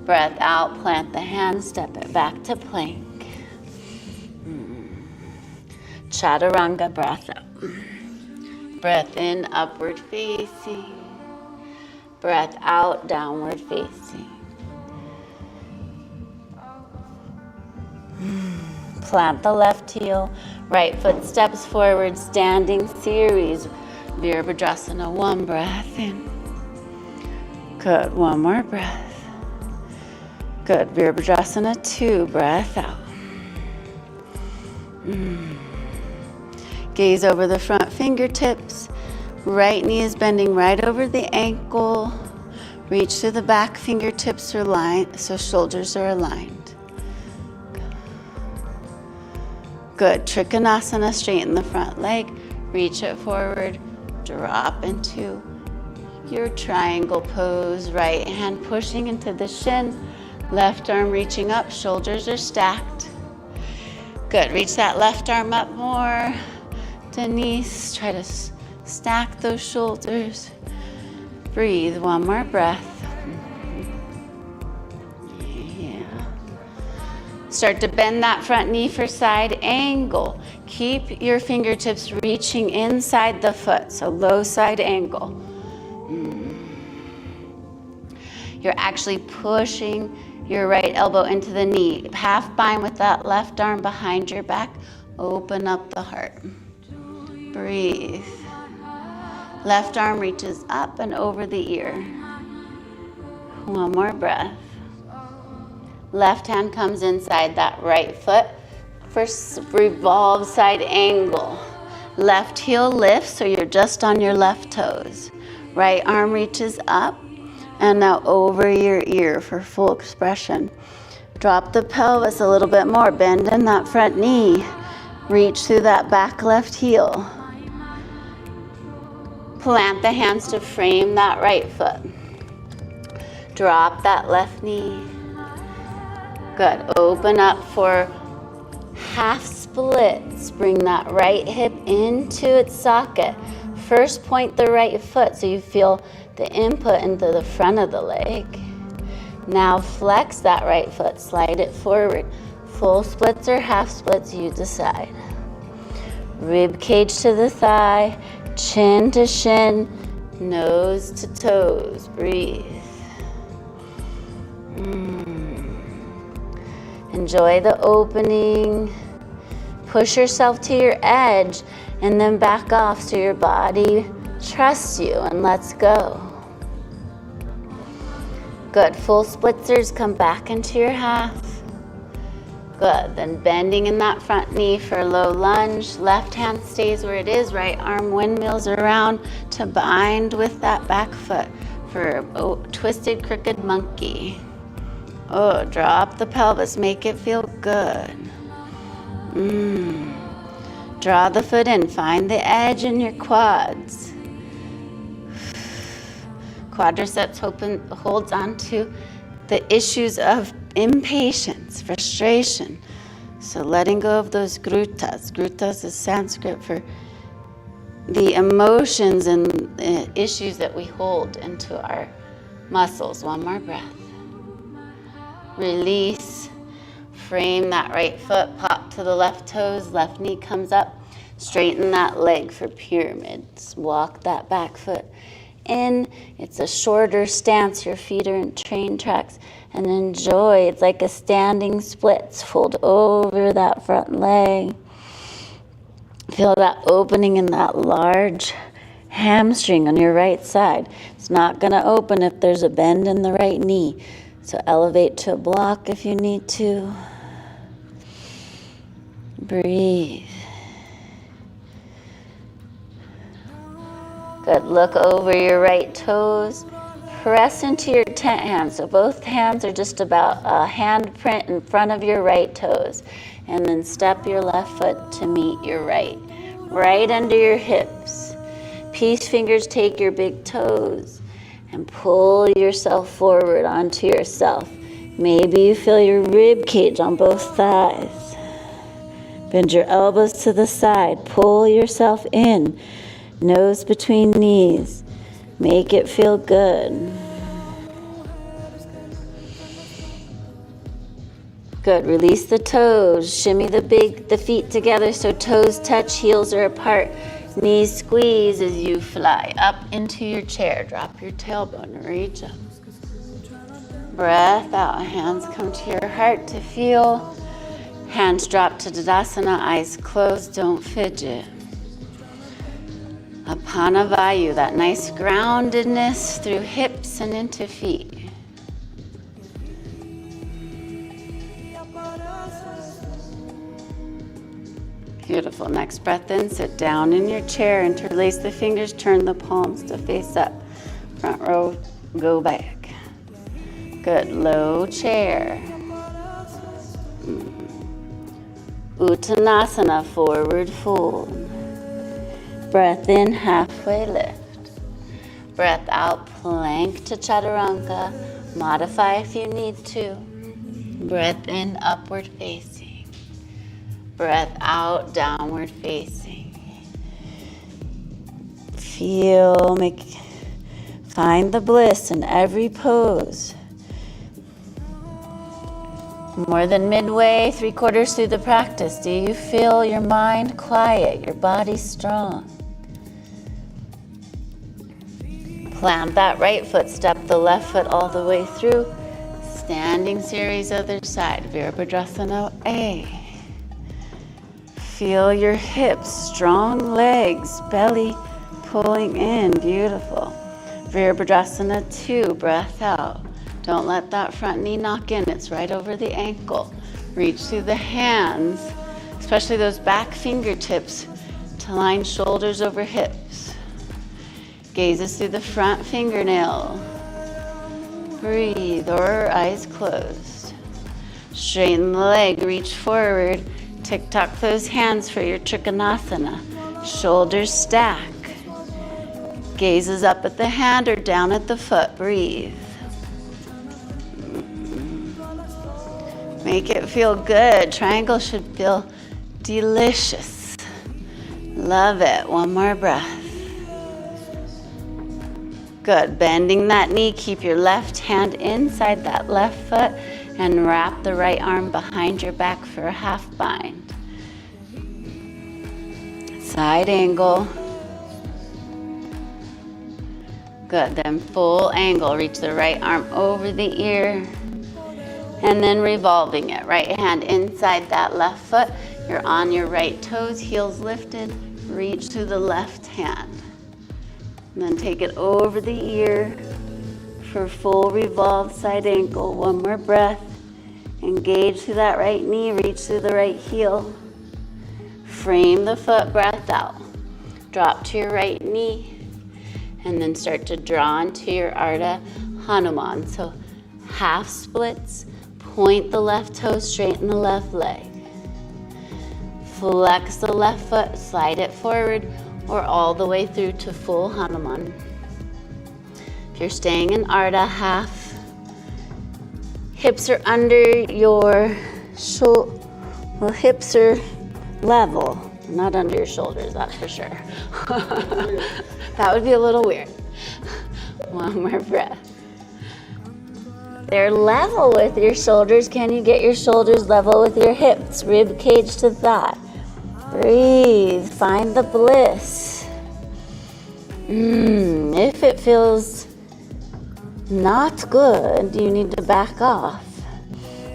Breath out. Plant the hands. Step it back to plank. Chaturanga. Breath out. Breath in. Upward facing. Breath out. Downward facing. Plant the left heel, right foot steps forward, standing series. Virabhadrasana, one breath in. Good, one more breath. Good, Virabhadrasana, two, breath out. Gaze over the front fingertips. Right knee is bending right over the ankle. Reach to the back, fingertips are aligned, so shoulders are aligned. Good. Trikonasana, straighten the front leg, reach it forward, drop into your triangle pose. Right hand pushing into the shin, left arm reaching up, shoulders are stacked. Good. Reach that left arm up more. Denise, try to stack those shoulders. Breathe. One more breath. Start to bend that front knee for side angle. Keep your fingertips reaching inside the foot, so low side angle. You're actually pushing your right elbow into the knee. Half bind with that left arm behind your back. Open up the heart. Breathe. Left arm reaches up and over the ear. One more breath. Left hand comes inside that right foot. First, revolve side angle. Left heel lifts, so you're just on your left toes. Right arm reaches up, and now over your ear for full expression. Drop the pelvis a little bit more. Bend in that front knee. Reach through that back left heel. Plant the hands to frame that right foot. Drop that left knee. Good. Open up for Half splits. Bring that right hip into its socket. First point the right foot so you feel the input into the front of the leg. Now flex that right foot, slide it forward. Full splits or half splits, you decide. Rib cage to the thigh, chin to shin, nose to toes. Breathe. Enjoy the opening. Push yourself to your edge and then back off so your body trusts you and lets go. Good. Full splitzers, come back into your half. Good. Then bending in that front knee for a low lunge. Left hand stays where it is. Right arm windmills around to bind with that back foot for a twisted crooked monkey. Oh, drop the pelvis. Make it feel good. Draw the foot in. Find the edge in your quads. Quadriceps holds on to the issues of impatience, frustration. So letting go of those grutas. Grutas is Sanskrit for the emotions and issues that we hold into our muscles. One more breath. Release. Frame that right foot, pop to the left toes, left knee comes up. Straighten that leg for pyramids. Walk that back foot in. It's a shorter stance. Your feet are in train tracks. And enjoy. It's like a standing splits. Fold over that front leg. Feel that opening in that large hamstring on your right side. It's not going to open if there's a bend in the right knee. So elevate to a block if you need to. Breathe. Good. Look over your right toes. Press into your tent hand. So both hands are just about a hand print in front of your right toes. And then step your left foot to meet your right. Right under your hips. Peace fingers take your big toes and pull yourself forward onto yourself. Maybe you feel your rib cage on both thighs. Bend your elbows to the side. Pull yourself in. Nose between knees. Make it feel good. Good. Release the toes. Shimmy the feet together so toes touch, heels are apart. Knees squeeze as you fly up into your chair. Drop your tailbone. Reach up. Breath out. Hands come to your heart to feel. Hands drop to Tadasana. Eyes closed. Don't fidget. Apanavayu, that nice groundedness through hips and into feet. Beautiful. Next breath in, sit down in your chair, interlace the fingers, turn the palms to face up. Front row, go back. Good. Low chair. Uttanasana, forward fold. Breath in, halfway lift. Breath out, plank to chaturanga. Modify if you need to. Breath in, upward facing. Breath out, downward facing. Find the bliss in every pose. More than midway, 3/4 through the practice, do you feel your mind quiet, your body strong? Plant that right foot, step the left foot all the way through. Standing series other side, Virabhadrasana A. Feel your hips, strong legs, belly pulling in, beautiful. Virabhadrasana 2, breath out. Don't let that front knee knock in, it's right over the ankle. Reach through the hands, especially those back fingertips, to line shoulders over hips. Gazes through the front fingernail. Breathe, or eyes closed. Straighten the leg, reach forward. Tick-tock those hands for your Trikonasana. Shoulders stack. Gazes up at the hand or down at the foot. Breathe. Make it feel good. Triangle should feel delicious. Love it. One more breath. Good. Bending that knee. Keep your left hand inside that left foot and wrap the right arm behind your back for a half bind. Side angle. Good. Then full angle. Reach the right arm over the ear. And then revolving it. Right hand inside that left foot. You're on your right toes, heels lifted. Reach through the left hand. And then take it over the ear for full revolved side ankle. One more breath. Engage through that right knee. Reach through the right heel. Frame the foot, breath out. Drop to your right knee. And then start to draw into your Ardha Hanuman. So half splits. Point the left toe, straighten the left leg. Flex the left foot, slide it forward, or all the way through to full Hanuman. If you're staying in Ardha, half. Hips are under your shoulder. Well, hips are level, not under your shoulders, that's for sure. That would be a little weird. One more breath. They're level with your shoulders. Can you get your shoulders level with your hips? Rib cage to thigh. Breathe. Find the bliss. If it feels not good, you need to back off.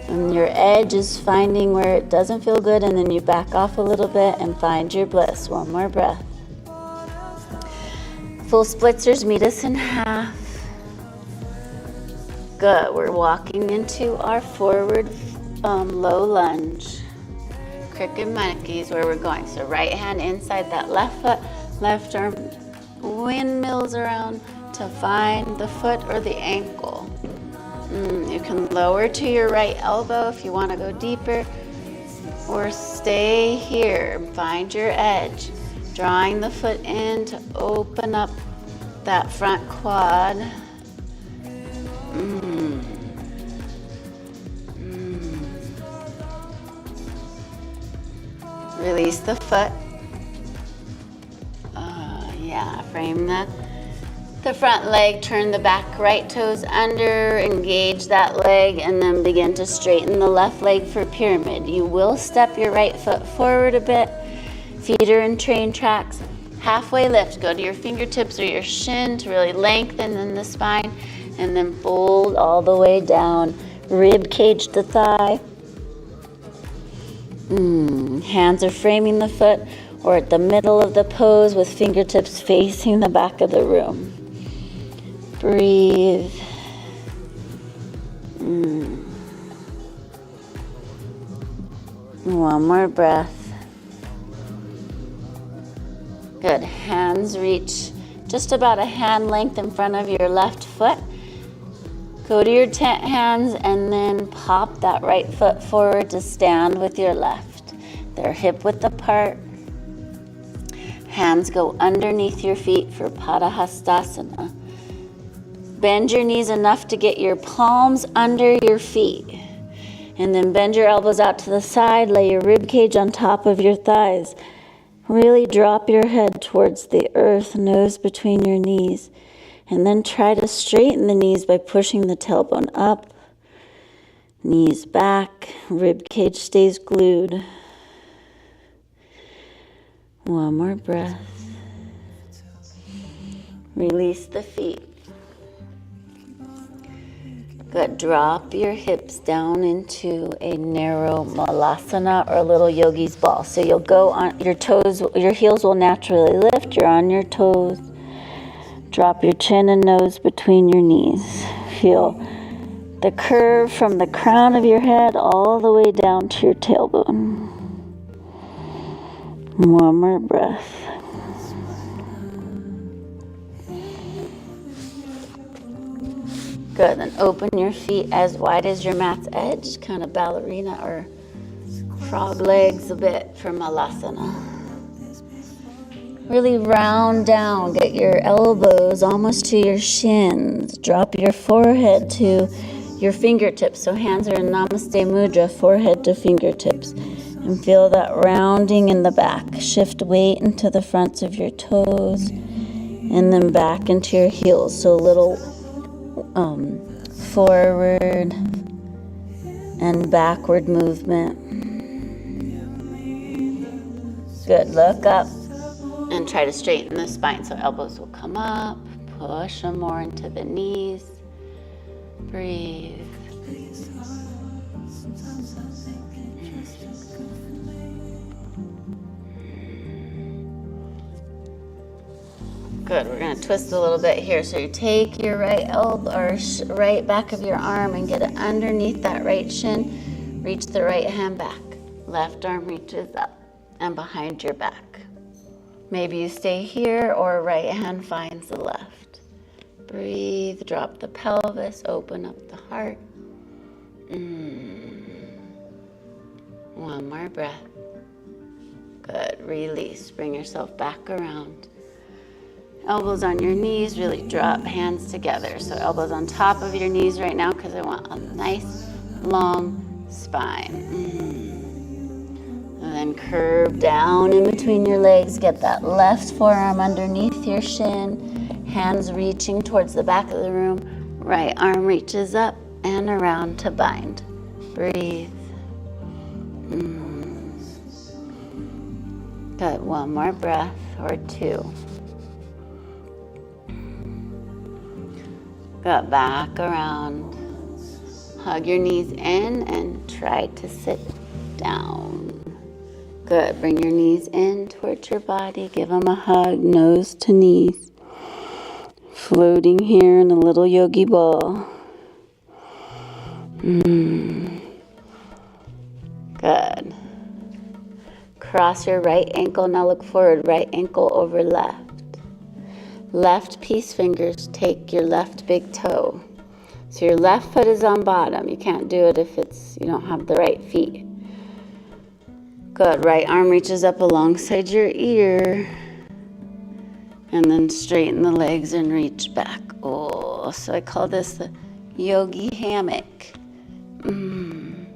And your edge is finding where it doesn't feel good, and then you back off a little bit and find your bliss. One more breath. Full splitzers meet us in half. Good. We're walking into our forward low lunge. Cricket monkey is where we're going. So right hand inside that left foot, left arm windmills around to find the foot or the ankle. You can lower to your right elbow if you want to go deeper, or stay here. Find your edge. Drawing the foot in to open up that front quad. Release the foot. Frame the front leg, turn the back right toes under, engage that leg, and then begin to straighten the left leg for pyramid. You will step your right foot forward a bit. Feet are in train tracks. Halfway lift, go to your fingertips or your shin to really lengthen in the spine, and then fold all the way down. Rib cage to thigh. Hands are framing the foot or at the middle of the pose with fingertips facing the back of the room. Breathe. One more breath. Good. Hands reach just about a hand length in front of your left foot. Go to your tent hands and then pop that right foot forward to stand with your left. They're hip width apart. Hands go underneath your feet for Padahastasana. Bend your knees enough to get your palms under your feet. And then bend your elbows out to the side. Lay your rib cage on top of your thighs. Really drop your head towards the earth, nose between your knees. And then try to straighten the knees by pushing the tailbone up. Knees back. Rib cage stays glued. One more breath. Release the feet. Good. Drop your hips down into a narrow malasana or a little yogi's ball. So you'll go on your toes, your heels will naturally lift. You're on your toes. Drop your chin and nose between your knees. Feel the curve from the crown of your head all the way down to your tailbone. One more breath. Good, then open your feet as wide as your mat's edge, kind of ballerina or frog legs a bit for malasana. Really round down, get your elbows almost to your shins. Drop your forehead to your fingertips. So hands are in Namaste Mudra, forehead to fingertips. And feel that rounding in the back. Shift weight into the fronts of your toes and then back into your heels. So a little forward and backward movement. Good. Look up and try to straighten the spine. So elbows will come up. Push them more into the knees. Breathe. Good. We're going to twist a little bit here. So you take your right elbow or right back of your arm and get it underneath that right shin. Reach the right hand back. Left arm reaches up and behind your back. Maybe you stay here or right hand finds the left. Breathe. Drop the pelvis. Open up the heart. One more breath. Good. Release. Bring yourself back around. Elbows on your knees, really drop hands together. So elbows on top of your knees right now because I want a nice long spine. And then curve down in between your legs. Get that left forearm underneath your shin. Hands reaching towards the back of the room. Right arm reaches up and around to bind. Breathe. Good. One more breath or two. Good. Back around. Hug your knees in and try to sit down. Good. Bring your knees in towards your body. Give them a hug, nose to knees. Floating here in a little yogi ball. Good. Cross your right ankle. Now look forward. Right ankle over left. Left peace fingers take your left big toe. So your left foot is on bottom. You can't do it if you don't have the right feet. Good. Right arm reaches up alongside your ear. And then straighten the legs and reach back. Oh, so I call this the yogi hammock. Kind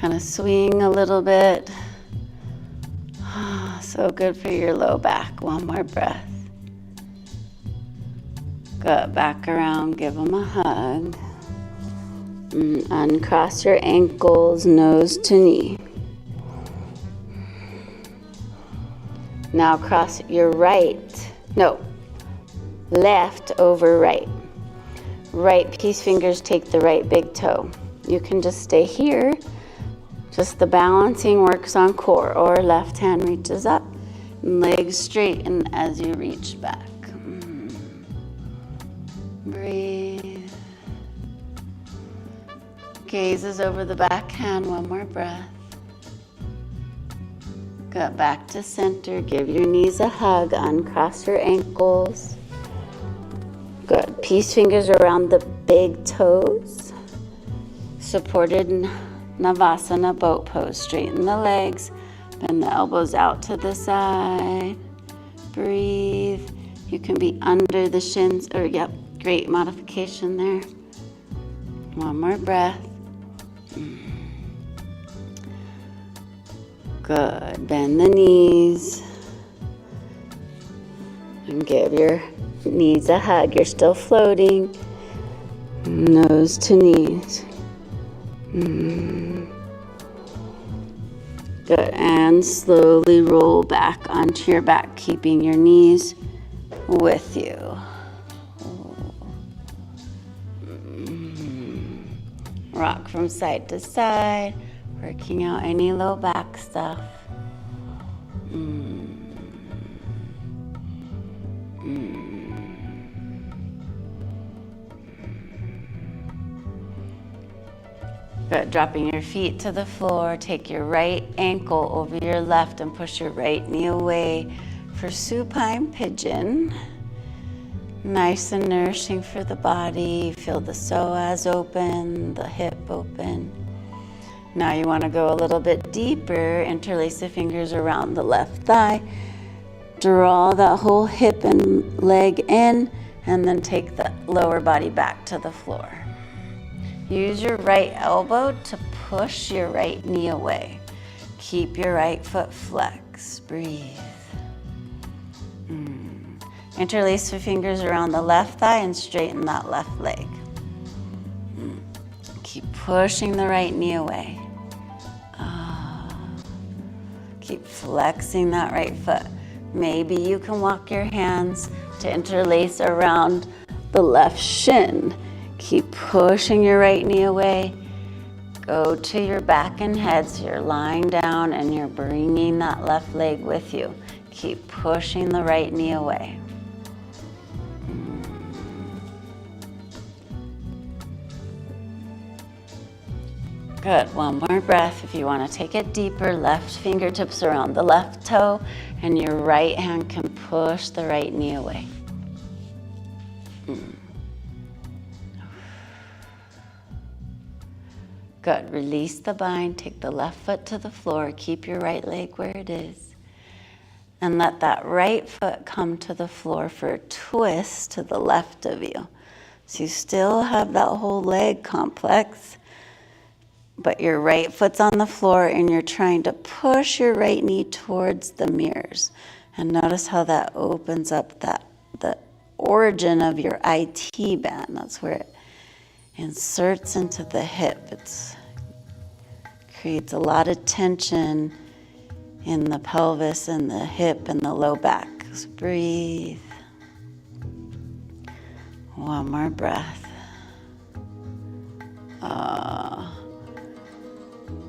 of swing a little bit. So good for your low back. One more breath. Good. Back around. Give them a hug. Uncross your ankles, nose to knee. Now cross your left over right. Right peace fingers take the right big toe. You can just stay here. Just the balancing works on core, or left hand reaches up, legs straighten as you reach back. Breathe. Gazes over the back hand, one more breath. Gut back to center, give your knees a hug, uncross your ankles. Good, peace fingers around the big toes. Supported Navasana boat pose. Straighten the legs, bend the elbows out to the side. Breathe. You can be under the shins, great modification there. One more breath. Good. Bend the knees. And give your knees a hug. You're still floating. Nose to knees. Good. And slowly roll back onto your back, keeping your knees with you. Rock from side to side, working out any low back stuff. Good. Dropping your feet to the floor. Take your right ankle over your left and push your right knee away for supine pigeon. Nice and nourishing for the body. Feel the psoas open, the hip open. Now you want to go a little bit deeper. Interlace the fingers around the left thigh. Draw that whole hip and leg in, and then take the lower body back to the floor. Use your right elbow to push your right knee away. Keep your right foot flexed. Breathe. Interlace your fingers around the left thigh and straighten that left leg. Keep pushing the right knee away. Keep flexing that right foot. Maybe you can walk your hands to interlace around the left shin. Keep pushing your right knee away. Go to your back and head, so you're lying down and you're bringing that left leg with you. Keep pushing the right knee away. Good, one more breath. If you want to take it deeper, left fingertips around the left toe, and your right hand can push the right knee away. Good, release the bind, take the left foot to the floor, keep your right leg where it is, and let that right foot come to the floor for a twist to the left of you. So you still have that whole leg complex, but your right foot's on the floor and you're trying to push your right knee towards the mirrors. And notice how that opens up the origin of your IT band. That's where it inserts into the hip. It creates a lot of tension in the pelvis and the hip and the low back. So breathe. One more breath.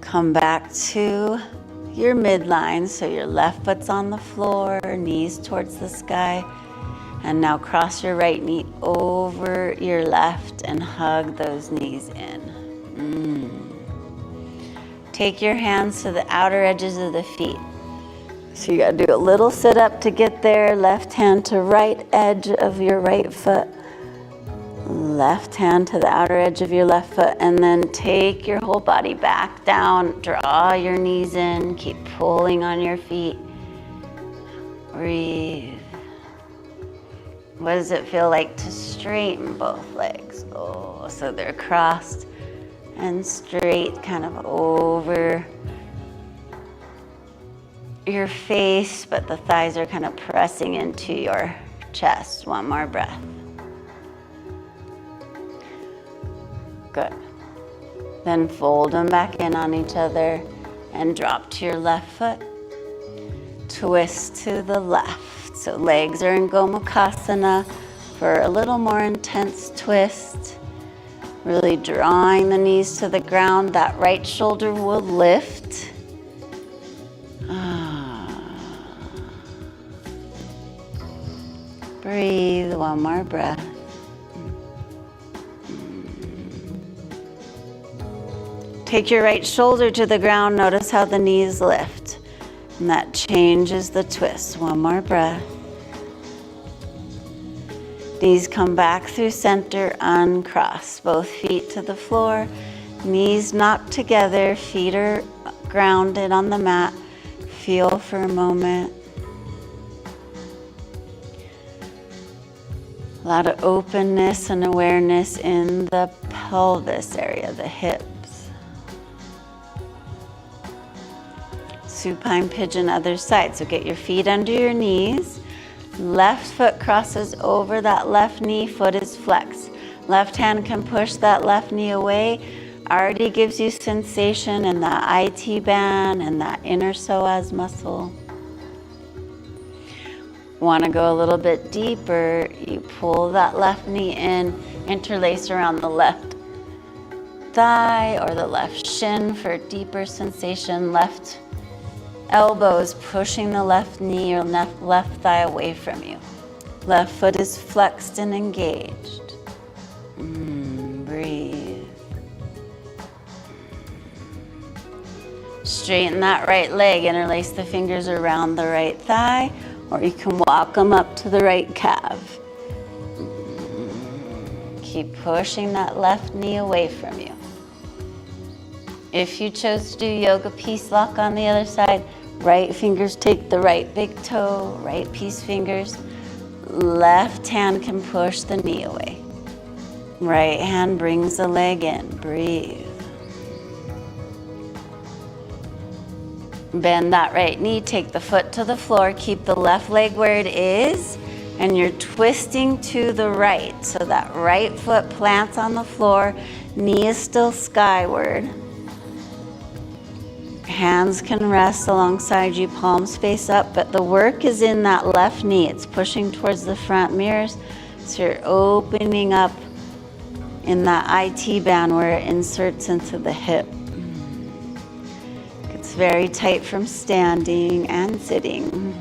Come back to your midline, so your left foot's on the floor, knees towards the sky. And now cross your right knee over your left and hug those knees in. Take your hands to the outer edges of the feet. So you gotta do a little sit up to get there. Left hand to right edge of your right foot. Left hand to the outer edge of your left foot, and then take your whole body back down. Draw your knees in. Keep pulling on your feet. Breathe. What does it feel like to straighten both legs? Oh, so they're crossed and straight, kind of over your face, but the thighs are kind of pressing into your chest. One more breath. Good. Then fold them back in on each other and drop to your left foot. Twist to the left. So legs are in Gomukhasana for a little more intense twist. Really drawing the knees to the ground. That right shoulder will lift. Breathe, one more breath. Take your right shoulder to the ground. Notice how the knees lift. And that changes the twist. One more breath. Knees come back through center, uncross. Both feet to the floor. Knees knocked together. Feet are grounded on the mat. Feel for a moment. A lot of openness and awareness in the pelvis area, the hips. Supine pigeon, other side. So get your feet under your knees. Left foot crosses over that left knee, foot is flexed. Left hand can push that left knee away. Already gives you sensation in that IT band and that inner psoas muscle. Want to go a little bit deeper, you pull that left knee in, interlace around the left thigh or the left shin for deeper sensation. Left elbow is pushing the left knee or left thigh away from you. Left foot is flexed and engaged. Breathe. Straighten that right leg, interlace the fingers around the right thigh, or you can walk them up to the right calf. Keep pushing that left knee away from you. If you chose to do yoga peace lock on the other side, right fingers take the right big toe, right peace fingers. Left hand can push the knee away. Right hand brings the leg in. Breathe. Bend that right knee, take the foot to the floor, keep the left leg where it is, and you're twisting to the right. So that right foot plants on the floor, knee is still skyward. Hands can rest alongside you, palms face up, but the work is in that left knee. It's pushing towards the front mirrors, so you're opening up in that IT band where it inserts into the hip. It's very tight from standing and sitting.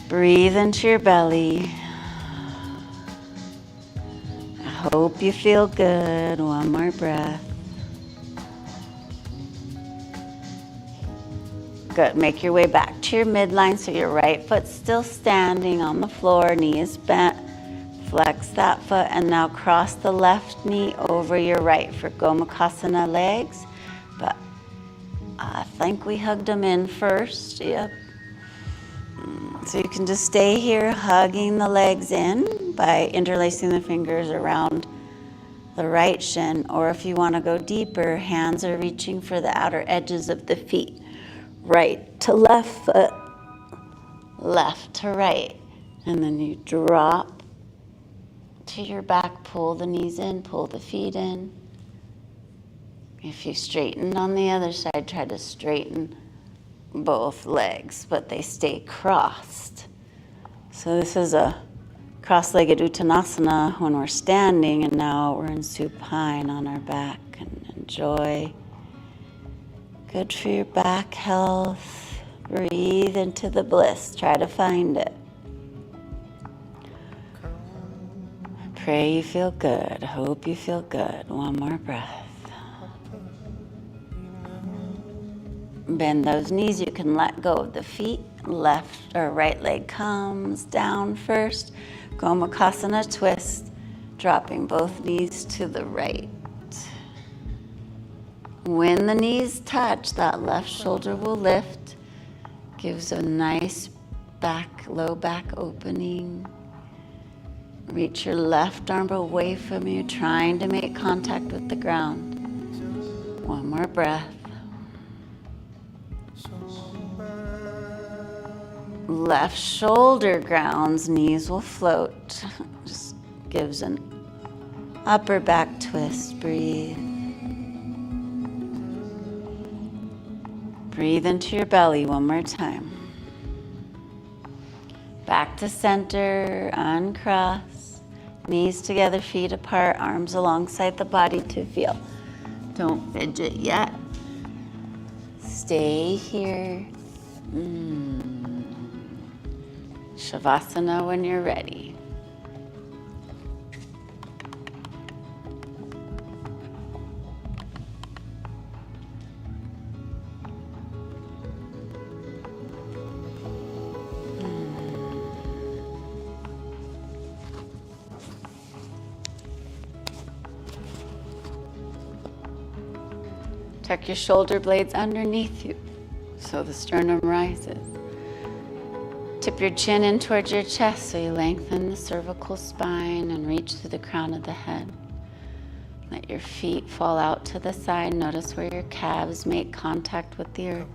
Breathe into your belly. I hope you feel good. One more breath. Good. Make your way back to your midline so your right foot's still standing on the floor, knee is bent. Flex that foot and now cross the left knee over your right for Gomukhasana legs. But I think we hugged them in first. Yep. So you can just stay here hugging the legs in by interlacing the fingers around the right shin. Or if you want to go deeper, hands are reaching for the outer edges of the feet. Right to left foot, left to right. And then you drop to your back, pull the knees in, pull the feet in. If you straighten on the other side, try to straighten both legs, but they stay crossed. So this is a cross-legged Uttanasana when we're standing, and now we're in supine on our back. And enjoy. Good for your back health. Breathe into the bliss. Try to find it. Pray you feel good. Hope you feel good. One more breath. Bend those knees. You can let go of the feet. Left or right leg comes down first. Gomukhasana twist. Dropping both knees to the right. When the knees touch, that left shoulder will lift. Gives a nice back, low back opening. Reach your left arm away from you, trying to make contact with the ground. One more breath. Left shoulder grounds, knees will float. Just gives an upper back twist. Breathe. Breathe into your belly one more time. Back to center, uncross. Knees together, feet apart, arms alongside the body to feel. Don't fidget yet. Stay here. Shavasana when you're ready. Tuck your shoulder blades underneath you so the sternum rises. Tip your chin in towards your chest so you lengthen the cervical spine and reach to the crown of the head. Let your feet fall out to the side. Notice where your calves make contact with the earth.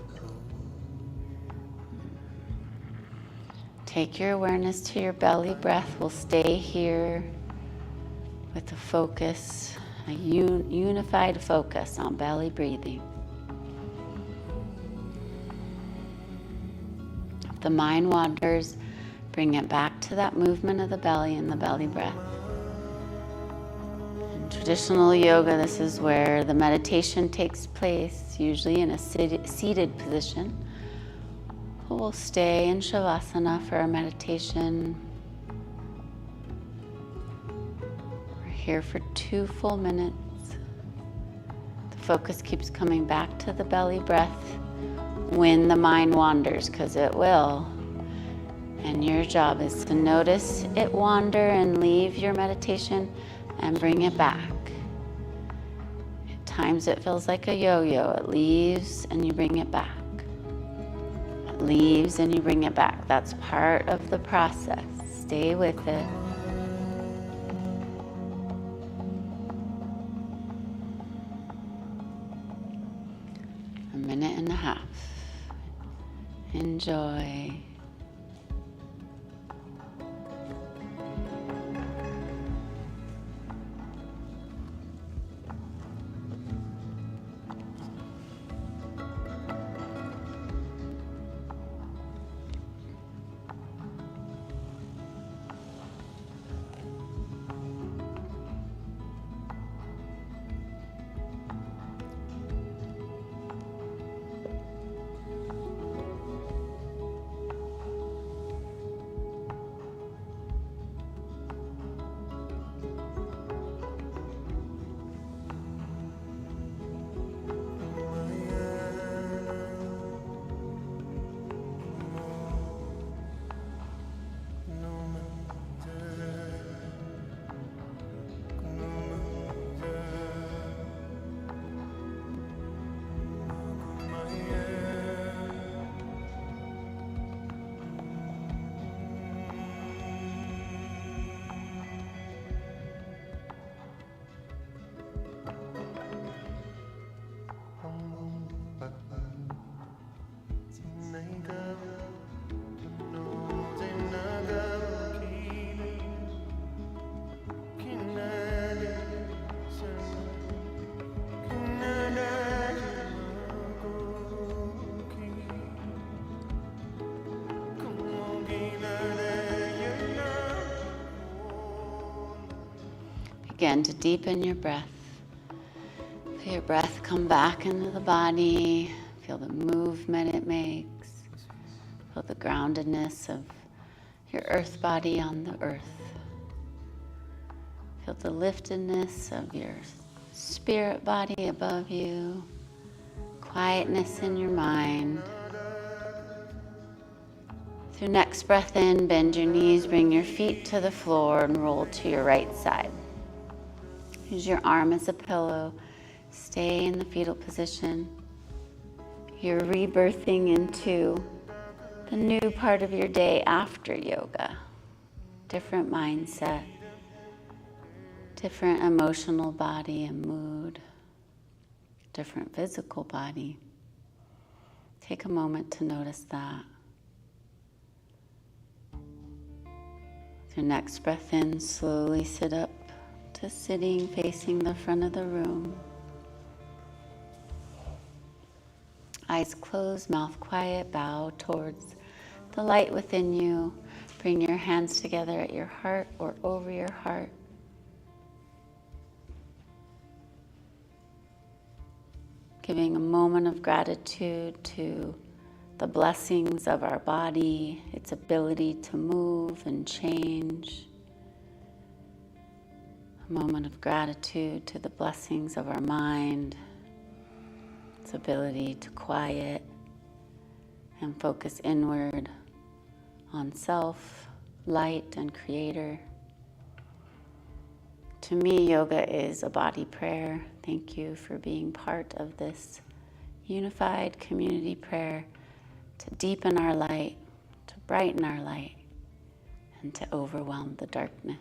Take your awareness to your belly breath. We'll stay here with a focus, a unified focus on belly breathing. If the mind wanders, bring it back to that movement of the belly and the belly breath. In traditional yoga, this is where the meditation takes place, usually in a seated position. We'll stay in Shavasana for our meditation. Here for 2 full minutes. The focus keeps coming back to the belly breath when the mind wanders, because it will. And your job is to notice it wander and leave your meditation and bring it back. At times it feels like a yo-yo. It leaves and you bring it back. It leaves and you bring it back. That's part of the process. Stay with it. enjoy. Again, to deepen your breath. Feel your breath come back into the body. Feel the movement it makes. Feel the groundedness of your earth body on the earth. Feel the liftedness of your spirit body above you. Quietness in your mind. With your next breath in, bend your knees, bring your feet to the floor, and roll to your right side. Use your arm as a pillow. Stay in the fetal position. You're rebirthing into the new part of your day after yoga. Different mindset, different emotional body and mood, different physical body. Take a moment to notice that. With your next breath in, slowly sit up to sitting facing the front of the room. Eyes closed, mouth quiet, bow towards the light within you. Bring your hands together at your heart or over your heart. Giving a moment of gratitude to the blessings of our body, its ability to move and change. A moment of gratitude to the blessings of our mind, its ability to quiet and focus inward on self, light, and creator. To me, yoga is a body prayer. Thank you for being part of this unified community prayer to deepen our light, to brighten our light, and to overwhelm the darkness.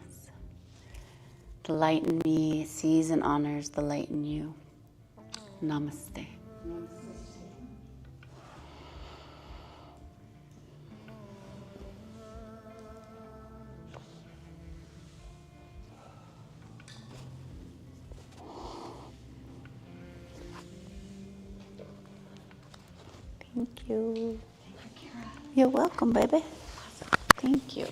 The light in me sees and honors the light in you. Namaste. Thank you. You're welcome, baby. Thank you.